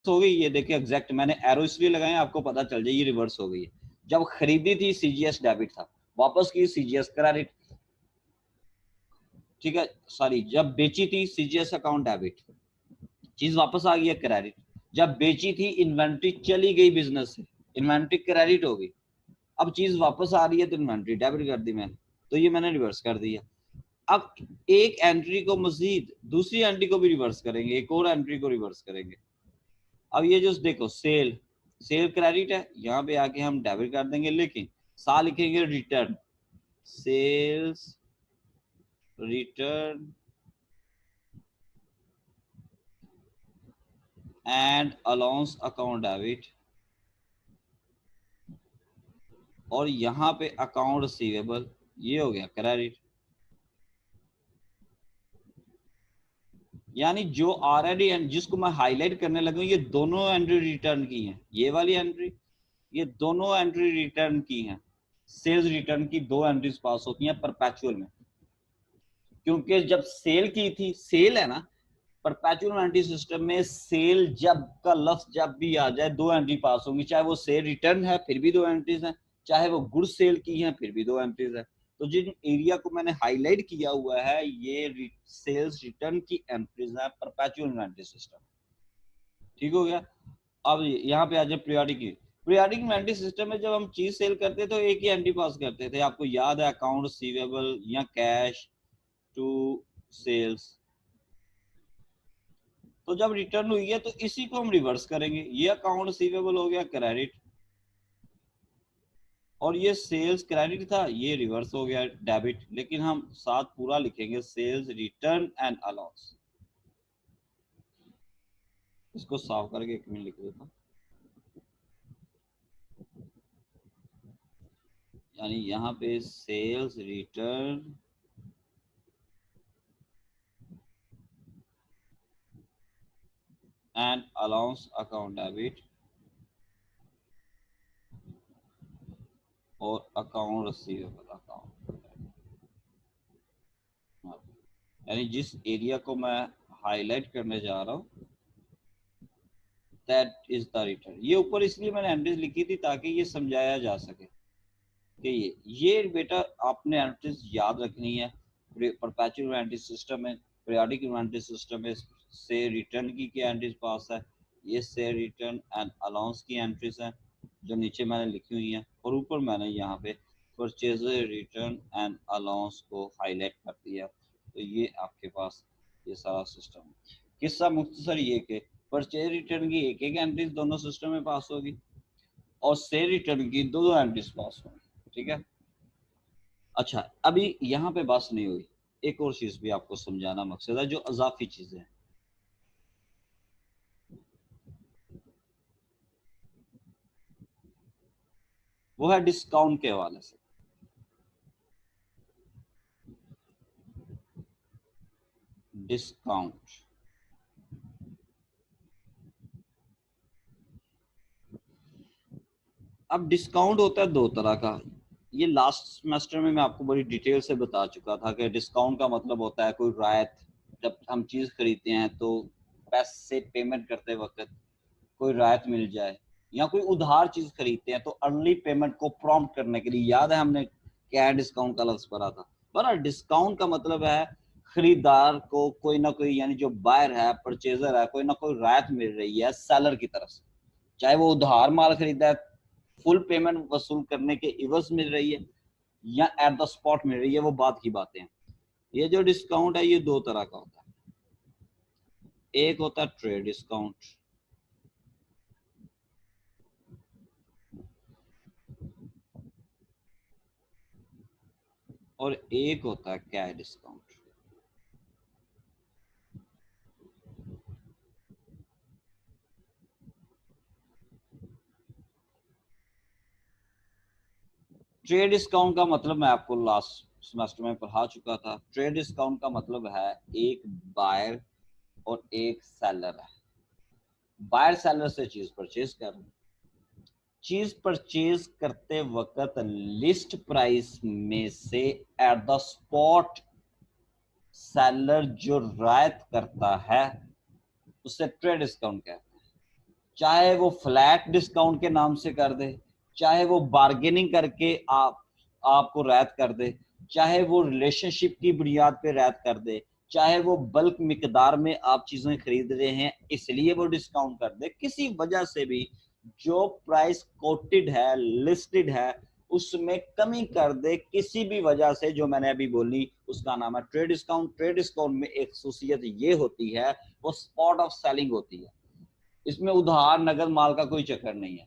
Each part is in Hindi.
हो गई, ये देखिए एग्जैक्ट मैंने एरो इसलिए लगाए आपको पता चल जाए ये रिवर्स हो गई है। जब खरीदी थी सीजीएस डेबिट था, वापस की सीजीएस क्रेडिट, ठीक है, सॉरी जब बेची थी सीजीएस अकाउंट डेबिट, चीज वापस आ गई है क्रेडिट। जब बेची थी इन्वेंट्री चली गई बिजनेस से, इन्वेंट्री क्रेडिट हो गई, अब चीज वापस आ रही है तो इन्वेंट्री डेबिट कर दी मैंने, तो ये मैंने रिवर्स कर दिया। अब एक एंट्री को मजीद दूसरी एंट्री को भी रिवर्स करेंगे, एक और एंट्री को रिवर्स करेंगे। अब ये जो देखो सेल, सेल क्रेडिट है, यहाँ पे आके हम डेबिट कर देंगे, लेकिन साथ लिखेंगे return, sales return and allowance account debit, और यहाँ पे अकाउंट रिसीवेबल, ये हो गया क्रेडिट। यानी जो ऑलरेडी जिसको मैं हाईलाइट करने लगा ये दोनों एंट्री रिटर्न की हैं, ये वाली एंट्री, ये दोनों एंट्री रिटर्न की हैं। सेल्स रिटर्न की दो एंट्रीज पास होती हैं परपेचुअल में, क्योंकि जब सेल की थी, सेल है ना, परपेचुअल एंट्री सिस्टम में सेल जब का लफ्ज जब भी आ जाए दो एंट्री पास होंगी, चाहे वो सेल रिटर्न है फिर भी दो एंट्रीज हैं, चाहे वो गुड सेल की है फिर भी दो एंट्रीज है। तो जिन एरिया को मैंने हाईलाइट किया हुआ है ये सेल्स रिटर्न की एंट्रीज है परपेचुअल एंट्री सिस्टम। ठीक हो गया। अब यहाँ पे आ जाए पीरियोडिक, पीरियोडिक इन्वेंट्री सिस्टम में जब हम चीज सेल करते तो एक ही एंट्री पास करते थे, आपको याद है, अकाउंट रिसीवेबल या कैश टू सेल्स। तो जब रिटर्न हुई है तो इसी को हम रिवर्स करेंगे, ये अकाउंट रिसीवेबल हो गया क्रेडिट, और ये सेल्स क्रेडिट था ये रिवर्स हो गया डेबिट, लेकिन हम साथ पूरा लिखेंगे सेल्स रिटर्न एंड अलाउंस। इसको साफ करके एक मिनट लिख देता हूं, यानी यहाँ पे sales return and allowance account debit और अकाउंट रिसीवेबल अकाउंट, यानी जिस एरिया को मैं हाईलाइट करने जा रहा हूँ दैट इज द रिटर्न। ये ऊपर इसलिए मैंने एंट्रीज लिखी थी ताकि ये समझाया जा सके कि ये बेटा आपने एंट्रीज याद रखनी है। परपेचुअल एंट्री सिस्टम में, पीरियोडिक इन्वेंट्री सिस्टम में से रिटर्न की क्या एंट्रीज पास है, ये से रिटर्न एंड अलाउंस की एंट्रीज हैं जो नीचे मैंने लिखी हुई हैं, और ऊपर मैंने यहाँ पे परचेज रिटर्न एंड अलाउंस को हाईलाइट कर दिया। तो ये आपके पास ये सारा सिस्टम है। किस्सा मुख्तसर ये कि परचेज रिटर्न की एक एक एंट्रीज दोनों सिस्टम में पास होगी और से रिटर्न की दो दो एंट्रीज पास होंगी। ठीक है। अच्छा, अभी यहाँ पे बात नहीं हुई, एक और चीज भी आपको समझाना मकसद है जो अजाफी चीजें हैं। वो है डिस्काउंट के हवाले से। डिस्काउंट, अब डिस्काउंट होता है दो तरह का। ये लास्ट सेमेस्टर में मैं आपको बड़ी डिटेल से बता चुका था कि डिस्काउंट का मतलब होता है कोई रायत, जब हम चीज खरीदते हैं तो पैसे पेमेंट करते वक्त कोई रायत मिल जाए, या कोई उधार चीज खरीदते हैं तो अर्ली पेमेंट को प्रॉम्प्ट करने के लिए, याद है हमने क्या डिस्काउंट का लफ्ज पढ़ा था। पर डिस्काउंट का मतलब है खरीदार को कोई ना कोई, यानी जो बायर है परचेजर है, कोई ना कोई रायत मिल रही है सेलर की तरफ से, चाहे वो उधार माल खरीदा है, फुल पेमेंट वसूल करने के इवज मिल रही है या एट द स्पॉट मिल रही है, वो बात की बातें हैं। ये जो डिस्काउंट है ये दो तरह का होता है, एक होता है ट्रेड डिस्काउंट और एक होता है कैश डिस्काउंट। ट्रेड डिस्काउंट का मतलब मैं आपको लास्ट सेमेस्टर में पढ़ा चुका था। ट्रेड डिस्काउंट का मतलब है एक बायर और एक सेलर है, बायर सेलर से चीज परचेज कर रहे हैं, चीज परचेज करते वक्त लिस्ट प्राइस में से एट द स्पॉट सेलर जो रायत करता है उसे ट्रेड डिस्काउंट कहते हैं। चाहे वो फ्लैट डिस्काउंट के नाम से कर दे, चाहे वो बार्गेनिंग करके आपको रैत कर दे, चाहे वो रिलेशनशिप की बुनियाद पे रैत कर दे, चाहे वो बल्क मिकदार में आप चीजें खरीद रहे हैं इसलिए वो डिस्काउंट कर दे, किसी वजह से भी जो प्राइस कोटेड है, लिस्टेड है, उसमें कमी कर दे किसी भी वजह से, जो मैंने अभी बोली उसका नाम है ट्रेड डिस्काउंट। ट्रेड डिस्काउंट में एक खासियत ये होती है, वो स्पॉट ऑफ सेलिंग होती है। इसमें उधार नगद माल का कोई चक्कर नहीं है।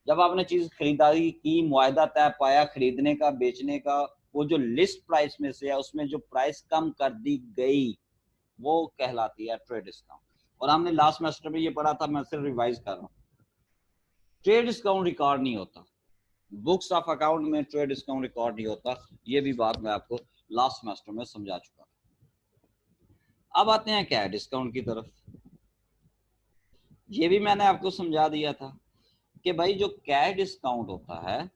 जब आपने चीज खरीदारी की, मुआयदा तय पाया खरीदने का, बेचने का, वो जो लिस्ट प्राइस में से है उसमें जो प्राइस कम कर दी गई वो कहलाती है ट्रेड डिस्काउंट। और हमने लास्ट सेमेस्टर में ये पढ़ा था, मैं सिर्फ रिवाइज कर रहा हूँ। ट्रेड डिस्काउंट रिकॉर्ड नहीं होता, बुक्स ऑफ अकाउंट में ट्रेड डिस्काउंट रिकॉर्ड नहीं होता। ये भी बात मैं आपको लास्ट सेमेस्टर में समझा चुका था। अब आते हैं क्या डिस्काउंट की तरफ। ये भी मैंने आपको समझा दिया था कि भाई जो कैश डिस्काउंट होता है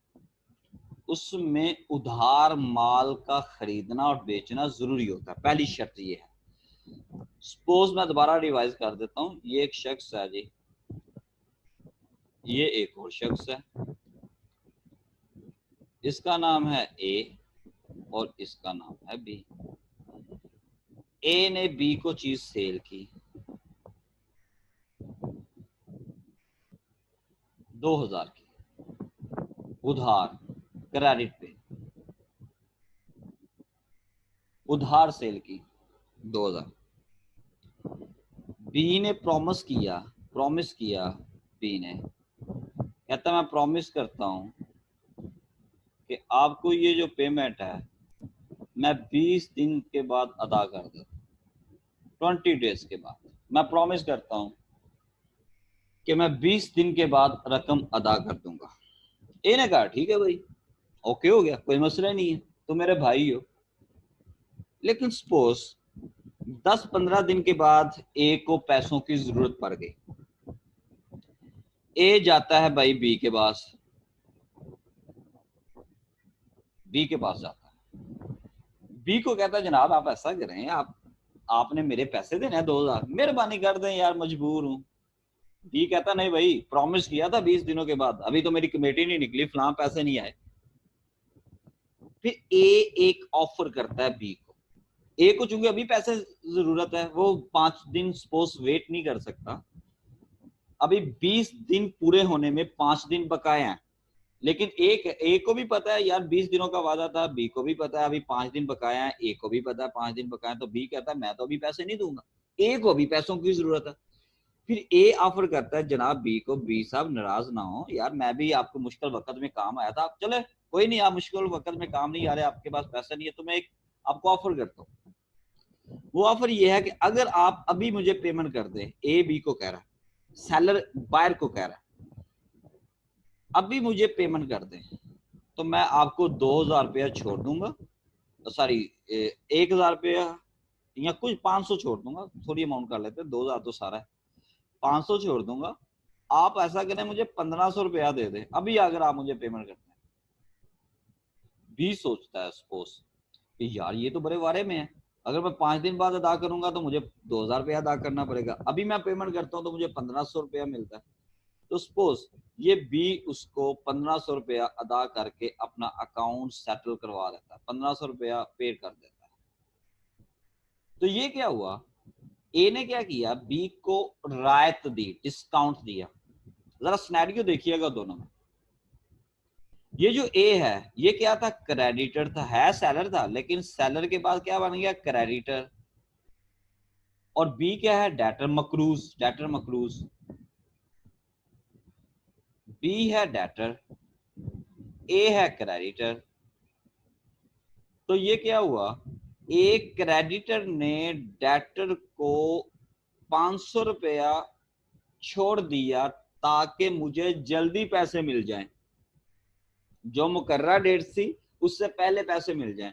उसमें उधार माल का खरीदना और बेचना जरूरी होता है। पहली शर्त ये है। सपोज मैं दोबारा रिवाइज कर देता हूं। ये एक शख्स है जी, ये एक और शख्स है, इसका नाम है ए और इसका नाम है बी। ए ने बी को चीज सेल की 2000 की, उधार, क्रेडिट पे उधार सेल की 2000। बी ने प्रॉमिस किया बी ने, कहता मैं प्रॉमिस करता हूं कि आपको ये जो पेमेंट है मैं 20 दिन के बाद अदा कर दूं, 20 डेज के बाद। मैं प्रॉमिस करता हूं कि मैं 20 दिन के बाद रकम अदा कर दूंगा। ए ने कहा ठीक है भाई, ओके हो गया, कोई मसला नहीं है, तो मेरे भाई हो। लेकिन सपोज 10-15 दिन के बाद ए को पैसों की जरूरत पड़ गई। ए जाता है भाई बी के पास जाता है। बी को कहता है जनाब आप ऐसा करें, आपने मेरे पैसे देने हैं 2000, मेहरबानी कर दें यार, मजबूर हूं। बी कहता नहीं भाई, प्रॉमिस किया था 20 दिनों के बाद, अभी तो मेरी कमेटी नहीं निकली, फलां पैसे नहीं आए। फिर ए एक ऑफर करता है बी को। ए को चूंकि अभी पैसे जरूरत है, वो 5 दिन सपोज वेट नहीं कर सकता। अभी 20 दिन पूरे होने में 5 दिन बकाया हैं, लेकिन ए को भी पता है यार 20 दिनों का वादा था, बी को भी पता है अभी 5 दिन बकाया है, ए को भी पता है 5 दिन बकाया है, तो बी कहता है मैं तो अभी पैसे नहीं दूंगा, ए को भी पैसों की जरूरत है। फिर ए ऑफर करता है जनाब बी को, बी साहब नाराज ना हो यार, मैं भी आपको मुश्किल वक्त में काम आया था, चले कोई नहीं, आप मुश्किल वक्त में काम नहीं आ रहे, आपके पास पैसा नहीं है, तो मैं एक आपको ऑफर करता हूँ। वो ऑफर ये है कि अगर आप अभी मुझे पेमेंट कर दे, ए बी को कह रहा है, सेलर बायर को कह रहा है अभी मुझे पेमेंट कर दें तो मैं आपको 2000 रुपया छोड़ दूंगा, सॉरी 1000 रुपया या कुछ 500 छोड़ दूंगा, थोड़ी अमाउंट कर लेते हैं, 2000 तो सारा है, 500 छोड़ दूंगा। आप ऐसा करें मुझे 1500 रुपया दे दें अभी अगर आप मुझे पेमेंट करते हैं। भी सोचता है सपोज कि यार ये तो बड़े वारे में है, अगर मैं 5 दिन बाद अदा करूंगा तो मुझे 2000 रुपया अदा करना पड़ेगा, अभी मैं पेमेंट करता हूँ तो मुझे 1500 रुपया मिलता है। तो सपोज ये बी उसको 1500 रुपया अदा करके अपना अकाउंट सेटल करवा देता है, 1500 रुपया पे कर देता है। तो ये क्या हुआ, ए ने क्या किया, बी को रायत दी, डिस्काउंट दिया। जरा सिनेरियो देखिएगा दोनों में। ये जो ए है ये क्या था, क्रेडिटर था, है सेलर था, लेकिन सेलर के पास क्या बन गया, क्रेडिटर। और बी क्या है, डेटर मकरूज। बी है डेटर, ए है क्रेडिटर। तो ये क्या हुआ, एक क्रेडिटर ने डेटर को 500 रुपया छोड़ दिया ताकि मुझे जल्दी पैसे मिल जाएं, जो मुकर्रर डेट थी उससे पहले पैसे मिल जाएं।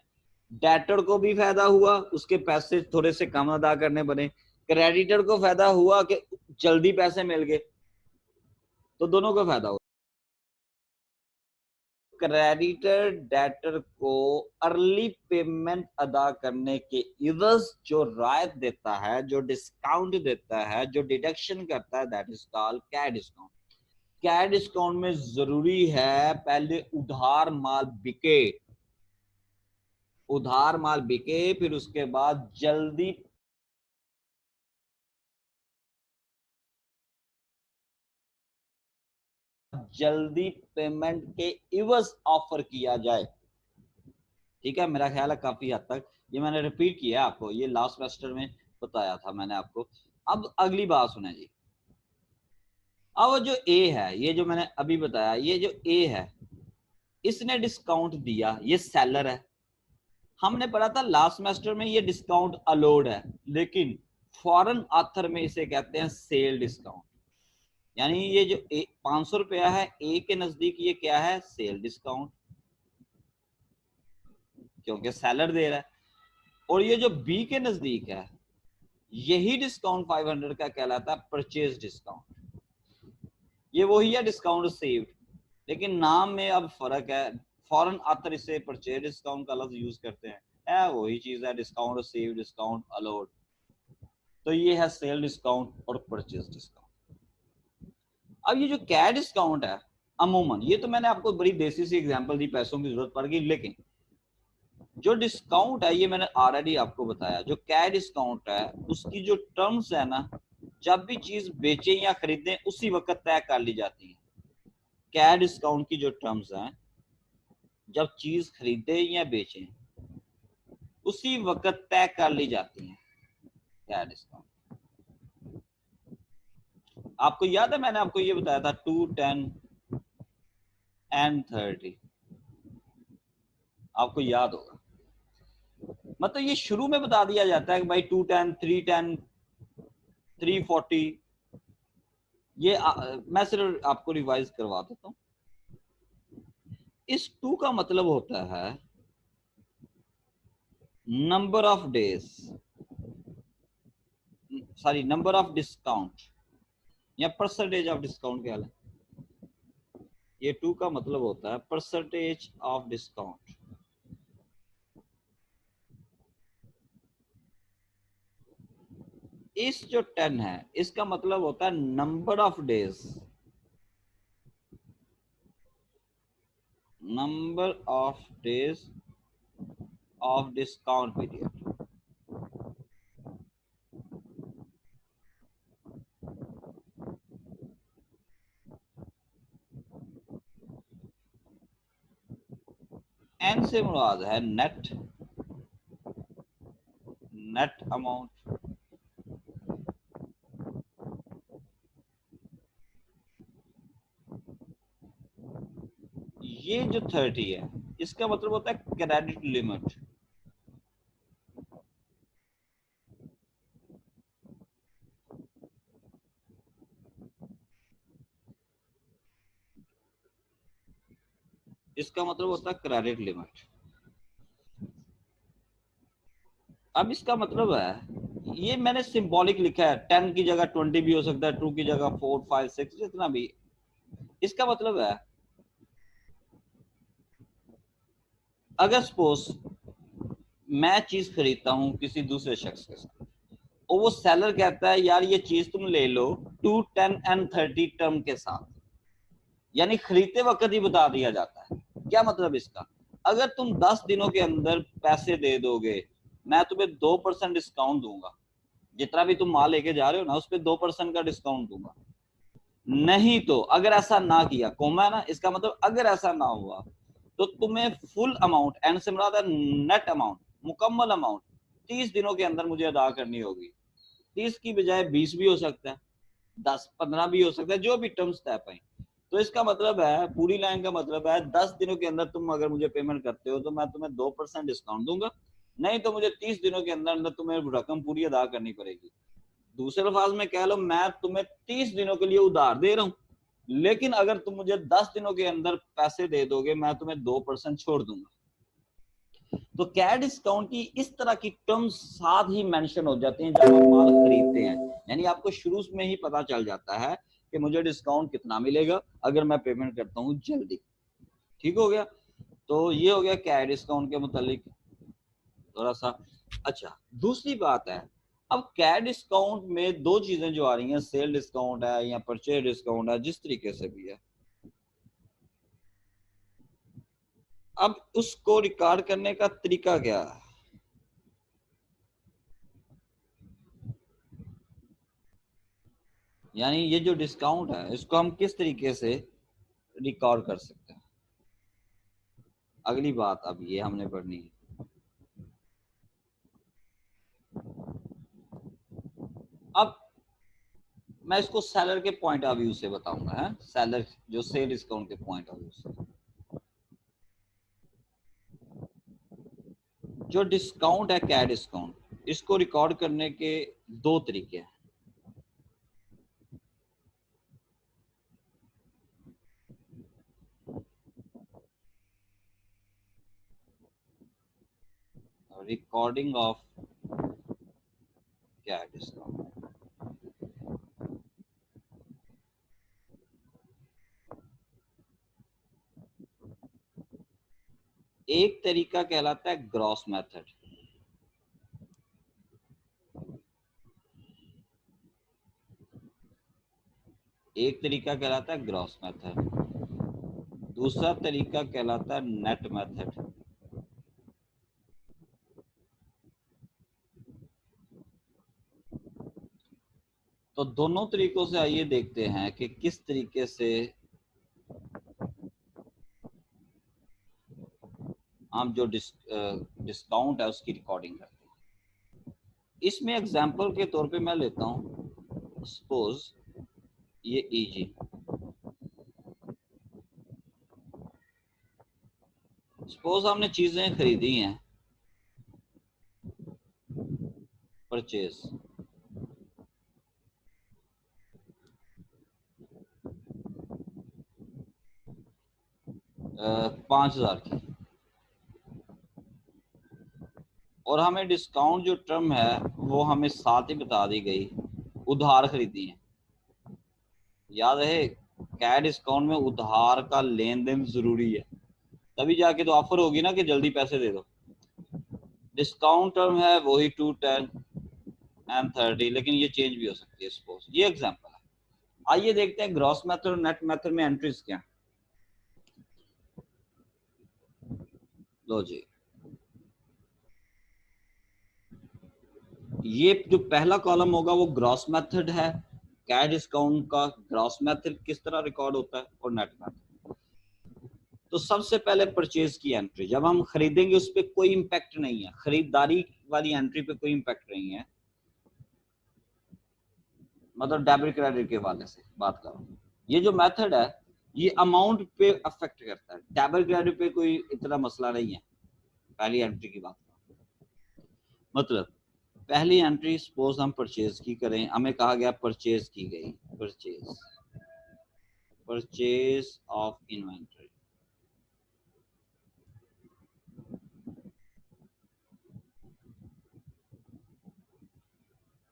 डेटर को भी फायदा हुआ, उसके पैसे थोड़े से कम अदा करने बने, क्रेडिटर को फायदा हुआ कि जल्दी पैसे मिल गए, तो दोनों को फायदा हुआ। क्रेडिटर डेटर को अर्ली पेमेंट अदा करने के इवज जो रायत देता है, जो डिस्काउंट देता है, जो डिडक्शन करता है, that is called cash discount. Cash discount में जरूरी है पहले उधार माल बिके, उधार माल बिके, फिर उसके बाद जल्दी पेमेंट के इवज ऑफर किया जाए। ठीक है, मेरा ख्याल है काफी हद तक ये मैंने रिपीट किया आपको, ये लास्ट सेमेस्टर में बताया था मैंने आपको। अब अगली बात सुने जी। अब जो ए है, ये जो मैंने अभी बताया, ये जो ए है इसने डिस्काउंट दिया, ये सेलर है। हमने पढ़ा था लास्ट सेमेस्टर में ये डिस्काउंट अलाउड है, लेकिन फॉरेन ऑथर में इसे कहते हैं सेल डिस्काउंट। यानी ये जो 500 रुपया है ए के नजदीक, ये क्या है? सेल डिस्काउंट, क्योंकि सेलर दे रहा है। और ये जो बी के नजदीक है, यही डिस्काउंट 500 का कहलाता है परचेज डिस्काउंट। ये वही है डिस्काउंट सेव्ड, लेकिन नाम में अब फर्क है। फॉरेन ऑथर इसे परचेज डिस्काउंट का लफ्ज यूज करते हैं, वही चीज है, डिस्काउंट सेव, डिस्काउंट अलाउड। तो ये है सेल डिस्काउंट और परचेज डिस्काउंट। अब ये जो कैश डिस्काउंट है, अमूमन ये तो मैंने आपको बड़ी देसी सी एग्जांपल दी, पैसों की जरूरत पड़ गई, लेकिन जो डिस्काउंट है ये मैंने ऑलरेडी आपको बताया। जो कैश डिस्काउंट है उसकी जो टर्म्स है ना, जब भी चीज बेचे या खरीदें उसी वक्त तय कर ली जाती है। कैश डिस्काउंट की जो टर्म्स हैं, जब चीज खरीदे या बेचें उसी वक्त तय कर ली जाती है कैश डिस्काउंट। आपको याद है मैंने आपको ये बताया था 2, 10 एंड 30, आपको याद होगा। मतलब ये शुरू में बता दिया जाता है कि भाई 210, 310, 340। ये मैं सिर्फ आपको रिवाइज करवा देता हूँ। इस 2 का मतलब होता है number of days, sorry number of discount या परसेंटेज ऑफ डिस्काउंट क्या है। ये 2 का मतलब होता है परसेंटेज ऑफ डिस्काउंट। इस जो 10 है इसका मतलब होता है number of days, number of days of discount period. N से मुराद है नेट, नेट अमाउंट। ये जो 30 है इसका मतलब होता है क्रेडिट लिमिट। इसका मतलब होता है क्रेडिट लिमिट। अब इसका मतलब है, ये मैंने सिंबॉलिक लिखा है, 10 की जगह 20 भी हो सकता है, 2 की जगह 4, 5, 6, जितना भी। इसका मतलब है अगर सपोज मैं चीज खरीदता हूं किसी दूसरे शख्स के साथ और वो सेलर कहता है यार ये चीज तुम ले लो 2, 10 एंड 30 टर्म के साथ, यानी खरीदते वक्त ही बता दिया जाता है। क्या मतलब इसका? अगर तुम 10 दिनों के अंदर पैसे दे दोगे, मैं तुम्हें 2% डिस्काउंट दूंगा। जितना भी तुम माल लेके जा रहे हो ना, उस पर 2% का डिस्काउंट दूंगा। नहीं तो अगर ऐसा ना किया, कोमा है ना, इसका मतलब अगर ऐसा ना हुआ तो तुम्हें फुल अमाउंट, एंड से मुराद है नेट अमाउंट, मुकम्मल अमाउंट 30 दिनों के अंदर मुझे अदा करनी होगी। 30 की बजाय 20 भी हो सकता है, 10, 15 भी हो सकता है, जो भी टर्म्स तय पाए। तो इसका मतलब है, पूरी लाइन का मतलब है 10 दिनों के अंदर तुम अगर मुझे पेमेंट करते हो तो मैं तुम्हें 2% डिस्काउंट दूंगा, नहीं तो मुझे 30 दिनों के अंदर अंदर तुम्हें रकम पूरी अदा करनी पड़ेगी। दूसरे अल्फाज में कह लो, मैं तुम्हें 30 दिनों के लिए उधार दे रहा हूं, लेकिन अगर तुम मुझे 10 दिनों के अंदर पैसे दे दोगे मैं तुम्हें 2% छोड़ दूंगा। तो कैश डिस्काउंट की इस तरह की टर्म्स साथ ही मेंशन हो जाते हैं जब आप माल खरीदते हैं, यानी आपको शुरू में ही पता चल जाता है कि मुझे डिस्काउंट कितना मिलेगा अगर मैं पेमेंट करता हूं जल्दी। ठीक हो गया। तो ये हो गया कैश डिस्काउंट के मुतालिक थोड़ा सा। अच्छा, दूसरी बात है, अब कैश डिस्काउंट में दो चीजें जो आ रही हैं, सेल डिस्काउंट है या परचेज डिस्काउंट है, जिस तरीके से भी है, अब उसको रिकॉर्ड करने का तरीका क्या है? यानी ये जो डिस्काउंट है इसको हम किस तरीके से रिकॉर्ड कर सकते हैं, अगली बात अब ये हमने पढ़नी है। अब मैं इसको सेलर के पॉइंट ऑफ व्यू से बताऊंगा, है सेलर जो सेल डिस्काउंट के पॉइंट ऑफ व्यू से। जो डिस्काउंट है कैश डिस्काउंट, इसको रिकॉर्ड करने के दो तरीके हैं। रिकॉर्डिंग ऑफ कैश डिस्काउंट, एक तरीका कहलाता है ग्रॉस मेथड, एक तरीका कहलाता है ग्रॉस मेथड, दूसरा तरीका कहलाता है नेट मेथड। तो दोनों तरीकों से आइए देखते हैं कि किस तरीके से हम जो डिस्काउंट है उसकी रिकॉर्डिंग करते हैं। इसमें एग्जांपल के तौर पे मैं लेता हूं, सपोज ये ईजी, सपोज हमने चीजें खरीदी हैं, परचेज, $5,000 की, और हमें डिस्काउंट जो टर्म है वो हमें साथ ही बता दी गई, उधार खरीदी है। याद रहे, कैश डिस्काउंट में उधार का लेन देन जरूरी है, तभी जाके तो ऑफर होगी ना कि जल्दी पैसे दे दो। डिस्काउंट टर्म है वही 2, 10 एंड 30, लेकिन ये चेंज भी हो सकती है। सपोज ये एग्जांपल है। आइए देखते हैं ग्रॉस मेथड और नेट मेथड में एंट्रीज क्या। लो जी, ये जो पहला कॉलम होगा वो ग्रॉस मेथड है, कैश डिस्काउंट का ग्रॉस मेथड किस तरह रिकॉर्ड होता है, और नेट मेथड। तो सबसे पहले परचेज की एंट्री, जब हम खरीदेंगे उस पर कोई इंपैक्ट नहीं है, खरीदारी वाली एंट्री पे कोई इंपैक्ट नहीं है, मतलब डेबिट क्रेडिट के वाले से बात करो। ये जो मेथड है ये अमाउंट पे अफेक्ट करता है, डेबिट क्रेडिट पे कोई इतना मसला नहीं है। पहली एंट्री की बात करो, मतलब पहली एंट्री सपोज हम परचेज की करें, हमें कहा गया परचेज की गई, परचेज, परचेज ऑफ इन्वेंटरी।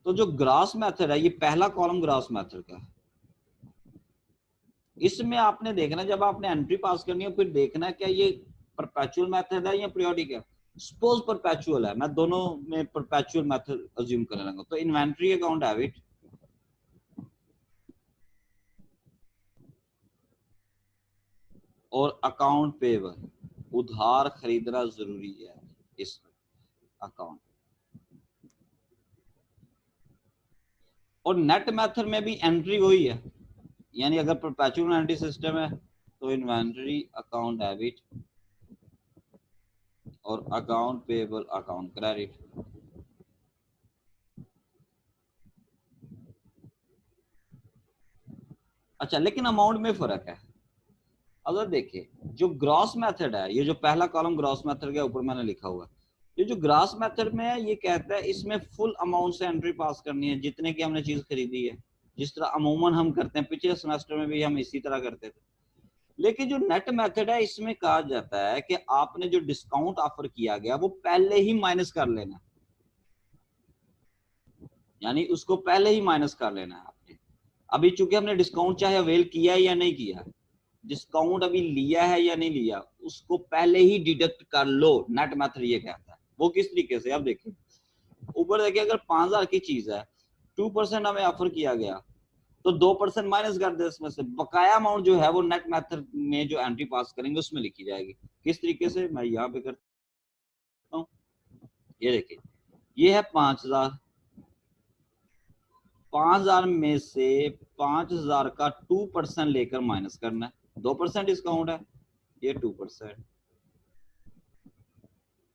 तो जो ग्रॉस मेथड है, ये पहला कॉलम ग्रॉस मेथड का है। इसमें आपने देखना, जब आपने एंट्री पास करनी है फिर देखना क्या ये परपेचुअल मेथड है या पीरियोडिक है। सपोज परपेचुअल है, मैं दोनों में परपेचुअल मेथड अज्यूम करने लगा, तो इन्वेंटरी अकाउंट डेबिट और अकाउंट पेबल, उधार खरीदना जरूरी है इस अकाउंट। और नेट मेथड में भी एंट्री वही है, यानी अगर परपेचुअल एंट्री सिस्टम है तो इन्वेंटरी अकाउंट डेबिट और अकाउंट पेबल अकाउंट क्रेडिट। अच्छा, लेकिन अमाउंट में फर्क है। अगर देखिए जो ग्रॉस मेथड है, ये जो पहला कॉलम ग्रॉस मेथड के ऊपर मैंने लिखा हुआ, ये जो ग्रॉस मेथड में है ये कहता है इसमें फुल अमाउंट से एंट्री पास करनी है, जितने की हमने चीज खरीदी है, जिस तरह अमूमन हम करते हैं, पिछले सेमेस्टर में भी हम इसी तरह करते थे। लेकिन जो नेट मेथड है इसमें कहा जाता है कि आपने जो डिस्काउंट ऑफर किया गया वो पहले ही माइनस कर लेना, यानी उसको पहले ही माइनस कर लेना है आपने। अभी चूंकि हमने डिस्काउंट चाहे अवेल किया है या नहीं किया, डिस्काउंट अभी लिया है या नहीं लिया, उसको पहले ही डिडक्ट कर लो, नेट मेथड ये कहता है। वो किस तरीके से, अब देखिए ऊपर देखिए, अगर 5,000 की चीज है, 2% हमें ऑफर किया गया, तो 2% माइनस कर दे इसमें से, बकाया अमाउंट जो है वो नेट मेथड में जो एंट्री पास करेंगे उसमें लिखी जाएगी। किस तरीके से, मैं यहाँ पे करता हूँ, ये देखिए ये है 5,000, 5,000 में से 5,000 का 2% लेकर माइनस करना है, 2% डिस्काउंट है, ये 2%।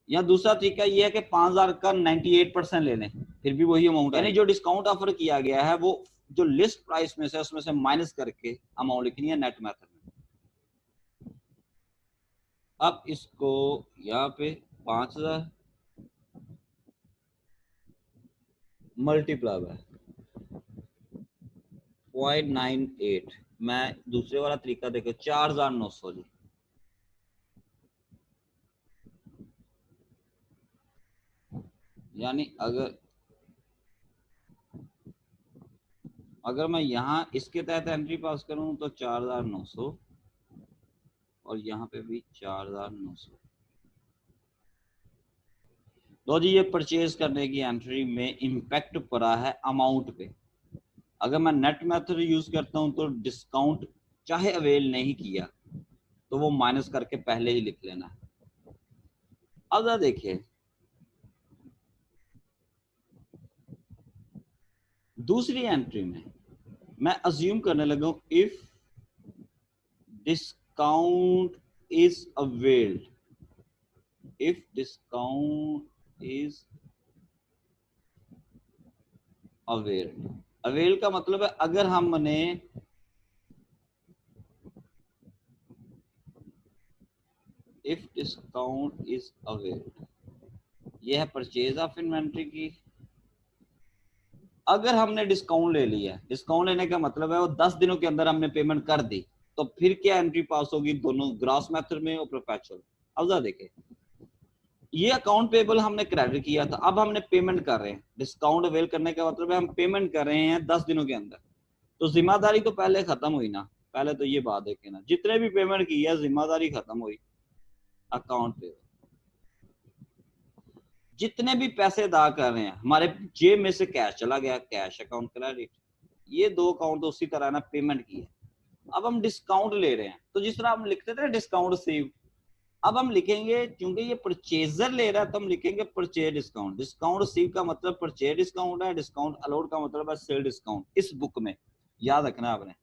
या दूसरा तरीका ये है कि 5,000 का 98% ले लें, फिर भी वही अमाउंट, यानी जो डिस्काउंट ऑफर किया गया है वो जो लिस्ट प्राइस में से उसमें से माइनस करके अमाउंट लिखनी है नेट मेथड में। अब इसको यहाँ पे 5,000 मल्टीप्लाई बाय 0.98, मैं दूसरे वाला तरीका देखो 4,900 जी, यानी अगर मैं यहाँ इसके तहत एंट्री पास करूं तो 4,900 और यहाँ पे भी 4,900। तो जी ये परचेज करने की एंट्री में इम्पैक्ट पड़ा है अमाउंट पे। अगर मैं नेट मेथड यूज करता हूं तो डिस्काउंट चाहे अवेल नहीं किया तो वो माइनस करके पहले ही लिख लेना है। अब देखिए दूसरी एंट्री में मैं अज्यूम करने लगा हूं, if discount is availed, if discount is availed, avail का मतलब है अगर हमने इफ डिस्काउंट इज अवेल्ड, ये है परचेज ऑफ इन्वेंट्री की। अगर हमने डिस्काउंट ले लिया, डिस्काउंट लेने का मतलब है वो 10 दिनों के अंदर हमने पेमेंट कर दी, तो फिर क्या एंट्री पास होगी दोनों ग्रॉस मेथड में और परपेचुअल। अब जरा देखें, ये अकाउंट पेबल हमने क्रेडिट किया था, अब हमने पेमेंट कर रहे हैं, डिस्काउंट अवेल करने का मतलब है हम पेमेंट कर रहे हैं 10 दिनों के अंदर, तो जिम्मेदारी तो पहले खत्म हुई ना, पहले तो ये बात देखे ना, जितने भी पेमेंट की है जिम्मेदारी खत्म हुई अकाउंट पेबल। जितने भी पैसे अदा कर रहे हैं हमारे जेब में से कैश चला गया, कैश अकाउंट क्रेडिट, ये दो अकाउंट तो उसी तरह ना पेमेंट की है। अब हम डिस्काउंट ले रहे हैं, तो जिस तरह हम लिखते थे डिस्काउंट रिसीव्ड, अब हम लिखेंगे क्योंकि ये परचेजर ले रहा है तो हम लिखेंगे परचेज डिस्काउंट। डिस्काउंट रिसीव का मतलब परचेज डिस्काउंट है, डिस्काउंट अलाउड का मतलब है सेल डिस्काउंट इस बुक में, याद रखना आपने।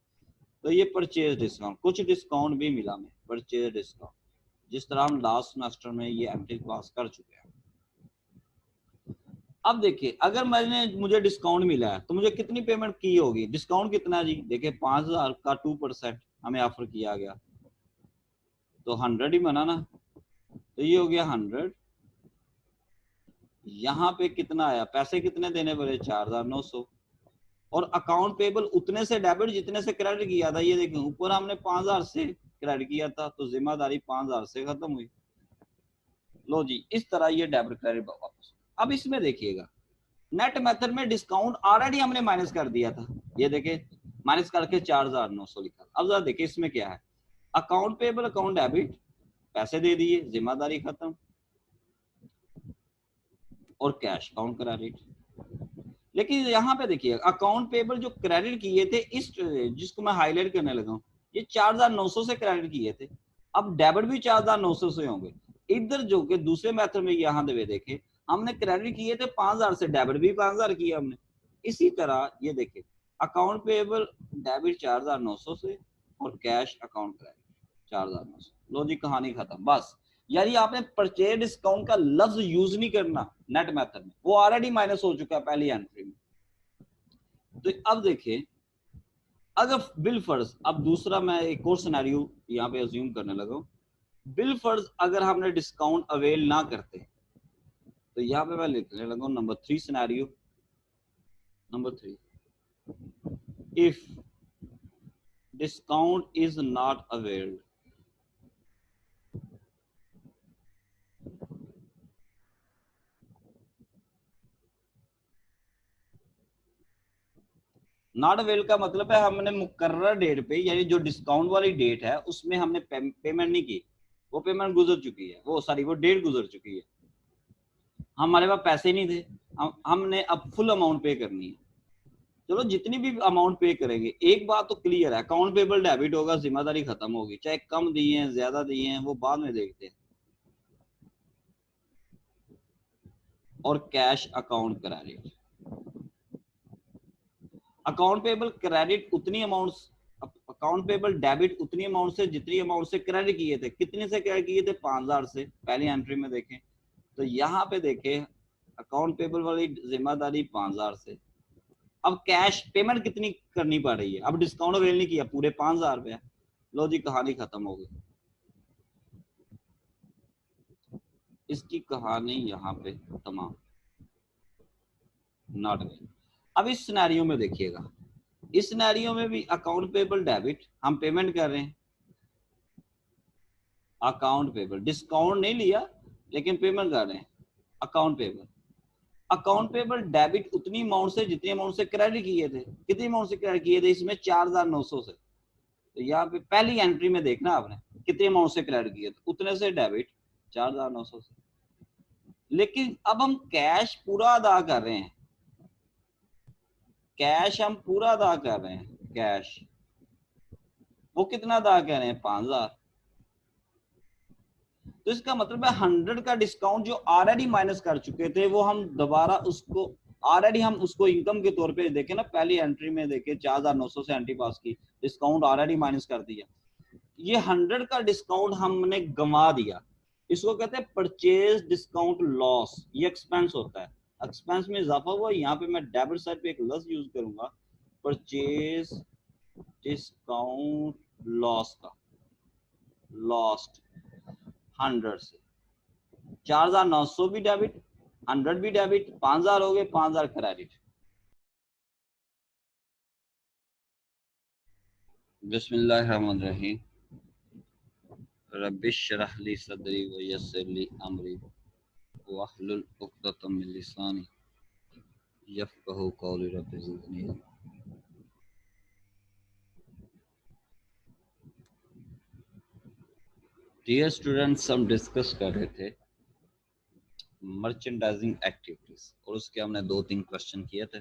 तो ये परचेज डिस्काउंट, कुछ डिस्काउंट भी मिला हमें, परचेज डिस्काउंट, जिस तरह हम लास्ट सेमेस्टर में ये एंट्री पास कर चुके हैं। अब देखिए अगर मुझे डिस्काउंट मिला है तो मुझे कितनी पेमेंट की होगी, डिस्काउंट कितना जी, देखिए 5,000 का 2% हमें ऑफर किया गया, तो 100 ही बना ना, तो ये हो गया 100। यहाँ पे कितना आया, पैसे कितने देने पड़े, 4,900, और अकाउंट पेबल उतने से डेबिट जितने से क्रेडिट किया था, ये देखिए ऊपर हमने 5,000 से क्रेडिट किया था तो जिम्मेदारी 5,000 से खत्म हुई। लो जी इस तरह ये डेबिट क्रेडिट वापस। अब इसमें देखिएगा नेट मेथड में डिस्काउंट ऑलरेडी हमने माइनस कर दिया था, ये देखिए माइनस करके 4,900 लिखा। अब जरा देखिए इसमें क्या है, अकाउंट पेबल अकाउंट डेबिट, पैसे दे दिए जिम्मेदारी खत्म, और कैश अकाउंट क्रेडिट। लेकिन यहाँ पे देखिए अकाउंट पेबल जो क्रेडिट किए थे, इस जिसको मैं हाईलाइट करने लगा हूँ, ये 4,900 से क्रेडिट किए थे, अब डेबिट भी 4,900 से होंगे। इधर जो कि दूसरे मेथड में यहाँ देखे हमने क्रेडिट किए थे 5,000 से, डेबिट भी 5,000 किया हमने। इसी तरह ये देखिए अकाउंट पेबल डेबिट 4,900 से और कैश अकाउंट क्रेडिट 4,900। लो जी कहानी खत्म बस। यानी आपने परचेज डिस्काउंट का लफ्ज यूज नहीं करना नेट मेथड में, वो ऑलरेडी माइनस हो चुका है पहली एंट्री में। तो अब देखिए अगर बिल फर्ज, अब दूसरा मैं एक और सिनेरियो यहाँ पे अज्यूम करने लगा, बिल फर्ज अगर हमने डिस्काउंट अवेल ना करते, तो यहाँ पे मैं लिखने लगा number 3 scenario, number 3, if discount is not availed, not avail का मतलब है हमने मुकर्रर डेट पे, यानी जो डिस्काउंट वाली डेट है उसमें हमने पेमेंट नहीं की, वो पेमेंट गुजर चुकी है, वो सॉरी वो डेट गुजर चुकी है, हमारे पास पैसे नहीं थे, हमने अब फुल अमाउंट पे करनी है। चलो जितनी भी अमाउंट पे करेंगे, एक बात तो क्लियर है, अकाउंट पेबल डेबिट होगा, जिम्मेदारी खत्म होगी, चाहे कम दिए हैं ज्यादा दिए हैं वो बाद में देखते हैं। और cash account credit, account payable credit उतनी अमाउंट, अकाउंट पेबल डेबिट उतनी अमाउंट से जितनी अमाउंट से क्रेडिट किए थे। कितने से क्रेडिट किए थे? 5000 से। पहली एंट्री में देखें तो यहाँ पे देखें अकाउंट पेबल वाली जिम्मेदारी 5000 से। अब कैश पेमेंट कितनी करनी पड़ रही है? अब डिस्काउंट अवेल नहीं किया, पूरे 5000 रुपया। लो जी, कहानी खत्म हो गई। इसकी कहानी यहाँ पे तमाम, नॉट अवेल। अब इस सिनेरियो में देखिएगा, इस सिनेरियो में भी अकाउंट पेबल डेबिट हम पेमेंट कर रहे हैं, अकाउंट पेबल डिस्काउंट नहीं लिया लेकिन पेमेंट कर रहे हैं, account payable. Account payable debit उतनी अमाउंट से जितनी अमाउंट से क्रेडिट किए थे। कितनी अमाउंट से क्रेडिट किए थे? इसमें 4900 से। तो यहाँ पे पहली एंट्री में देखना आपने कितने अमाउंट से क्रेडिट किए थे, उतने से डेबिट 4900 से। लेकिन अब हम कैश पूरा अदा कर रहे हैं, कैश हम पूरा अदा कर रहे हैं, कैश वो कितना अदा कर रहे हैं? 5000। तो इसका मतलब है 100 का डिस्काउंट जो ऑलरेडी माइनस कर चुके थे वो हम दोबारा उसको ऑलरेडी हम उसको इनकम के तौर पे देखे ना, पहली एंट्री में देखे 4900 से एंट्री पास की, डिस्काउंट ऑलरेडी माइनस कर दिया। ये 100 का डिस्काउंट हमने गंवा दिया, इसको कहते हैं परचेज डिस्काउंट लॉस। ये एक्सपेंस होता है, एक्सपेंस में इजाफा हुआ। यहाँ पे मैं डेबिट साइड पे एक लफ्ज यूज करूंगा, परचेज डिस्काउंट लॉस का, लॉस्ट 100 से। 4900 भी डेबिट, 100 भी डेबिट, 5000 हो गए, 5000 क्रेडिट। बिस्मिल्लाहिर्रहमानिर्रहीम। रब्बिश्रह ली सदरी व यस्सिर ली अमरी वहलुल उक़दतम मिन लिसानी यफ़क़हू क़ौली। रब्बि ज़िदनी इल्मा। डियर स्टूडेंट्स, हम डिस्कस कर रहे थे मर्चेंडाइजिंग एक्टिविटीज और उसके हमने 2-3 क्वेश्चन किए थे।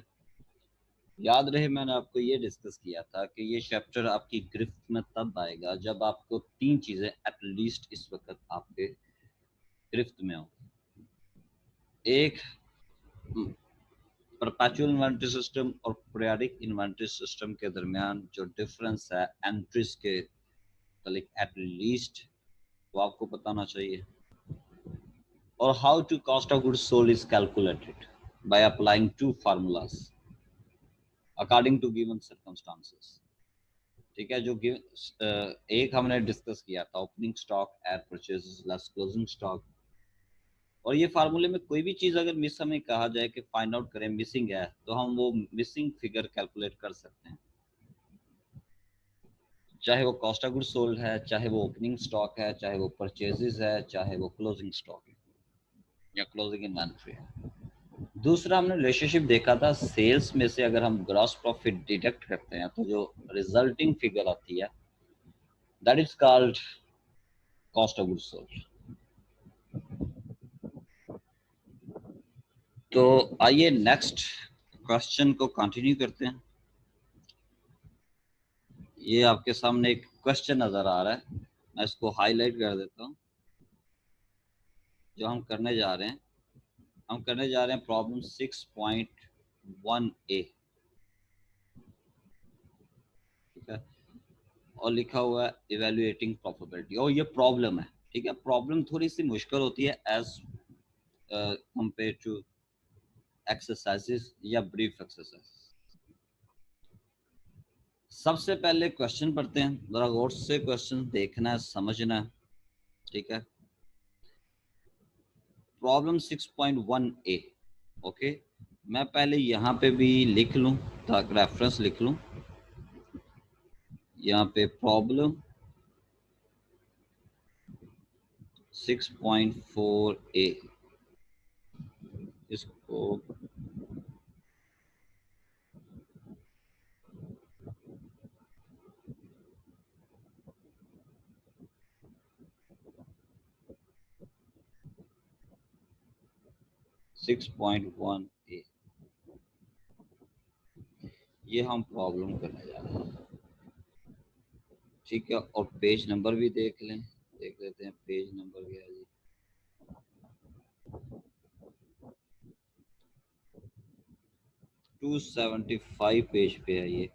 याद रहे मैंने आपको ये डिस्कस किया था कि ये चैप्टर आपकी गिरफ्त में तब आएगा जब आपको 3 चीज़ें एटलीस्ट इस वक्त आपके गिरफ्त में हो। एक, परपेचुअल इन्वेंटरी सिस्टम और पीरियडिक इन्वेंटरी सिस्टम के दरमियान जो डिफरेंस है एंट्रीज के मतलब एटलीस्ट वो आपको बताना चाहिए। और how to cost of goods sold is calculated by applying 2 formulas according to given circumstances. ठीक है, जो एक हमने डिस्कस किया था opening stock at purchases less closing stock. और ये फार्मूले में कोई भी चीज़ अगर मिस हमें कहा जाए कि फाइंड आउट करें मिसिंग है, तो हम वो मिसिंग फिगर कैलकुलेट कर सकते हैं, चाहे वो कॉस्ट ऑफ गुड्स सोल्ड है, चाहे वो ओपनिंग स्टॉक है, चाहे वो परचेजेस है, चाहे वो क्लोजिंग स्टॉक है या क्लोजिंग इन्वेंटरी है। दूसरा हमने रिलेशनशिप देखा था, सेल्स में से अगर हम ग्रॉस प्रॉफिट डिडक्ट करते हैं तो जो रिजल्टिंग फिगर आती है that is called cost of goods sold. तो आइए नेक्स्ट क्वेश्चन को कंटिन्यू करते हैं। ये आपके सामने एक क्वेश्चन नजर आ रहा है, मैं इसको हाईलाइट कर देता हूँ। जो हम करने जा रहे हैं, हम करने जा रहे हैं प्रॉब्लम 6.1a। ठीक है, और लिखा हुआ है इवेल्युएटिंग प्रॉफिटेबिलिटी, और ये प्रॉब्लम है। ठीक है, प्रॉब्लम थोड़ी सी मुश्किल होती है एज कंपेयर टू एक्सरसाइजेस या ब्रीफ एक्सरसाइज। सबसे पहले क्वेश्चन पढ़ते हैं, जरा गौर से क्वेश्चन देखना है, समझना है। ठीक है, प्रॉब्लम 6.1a। ओके, मैं पहले यहाँ पे भी लिख लूँ ताकि रेफरेंस लिख लूँ। यहाँ पे प्रॉब्लम 6.4a, इसको 6.1 ए, ये हम प्रॉब्लम करने जा रहे हैं। ठीक है, और पेज नंबर भी देख लेते हैं पेज नंबर क्या है जी। 275 पेज पे है ये।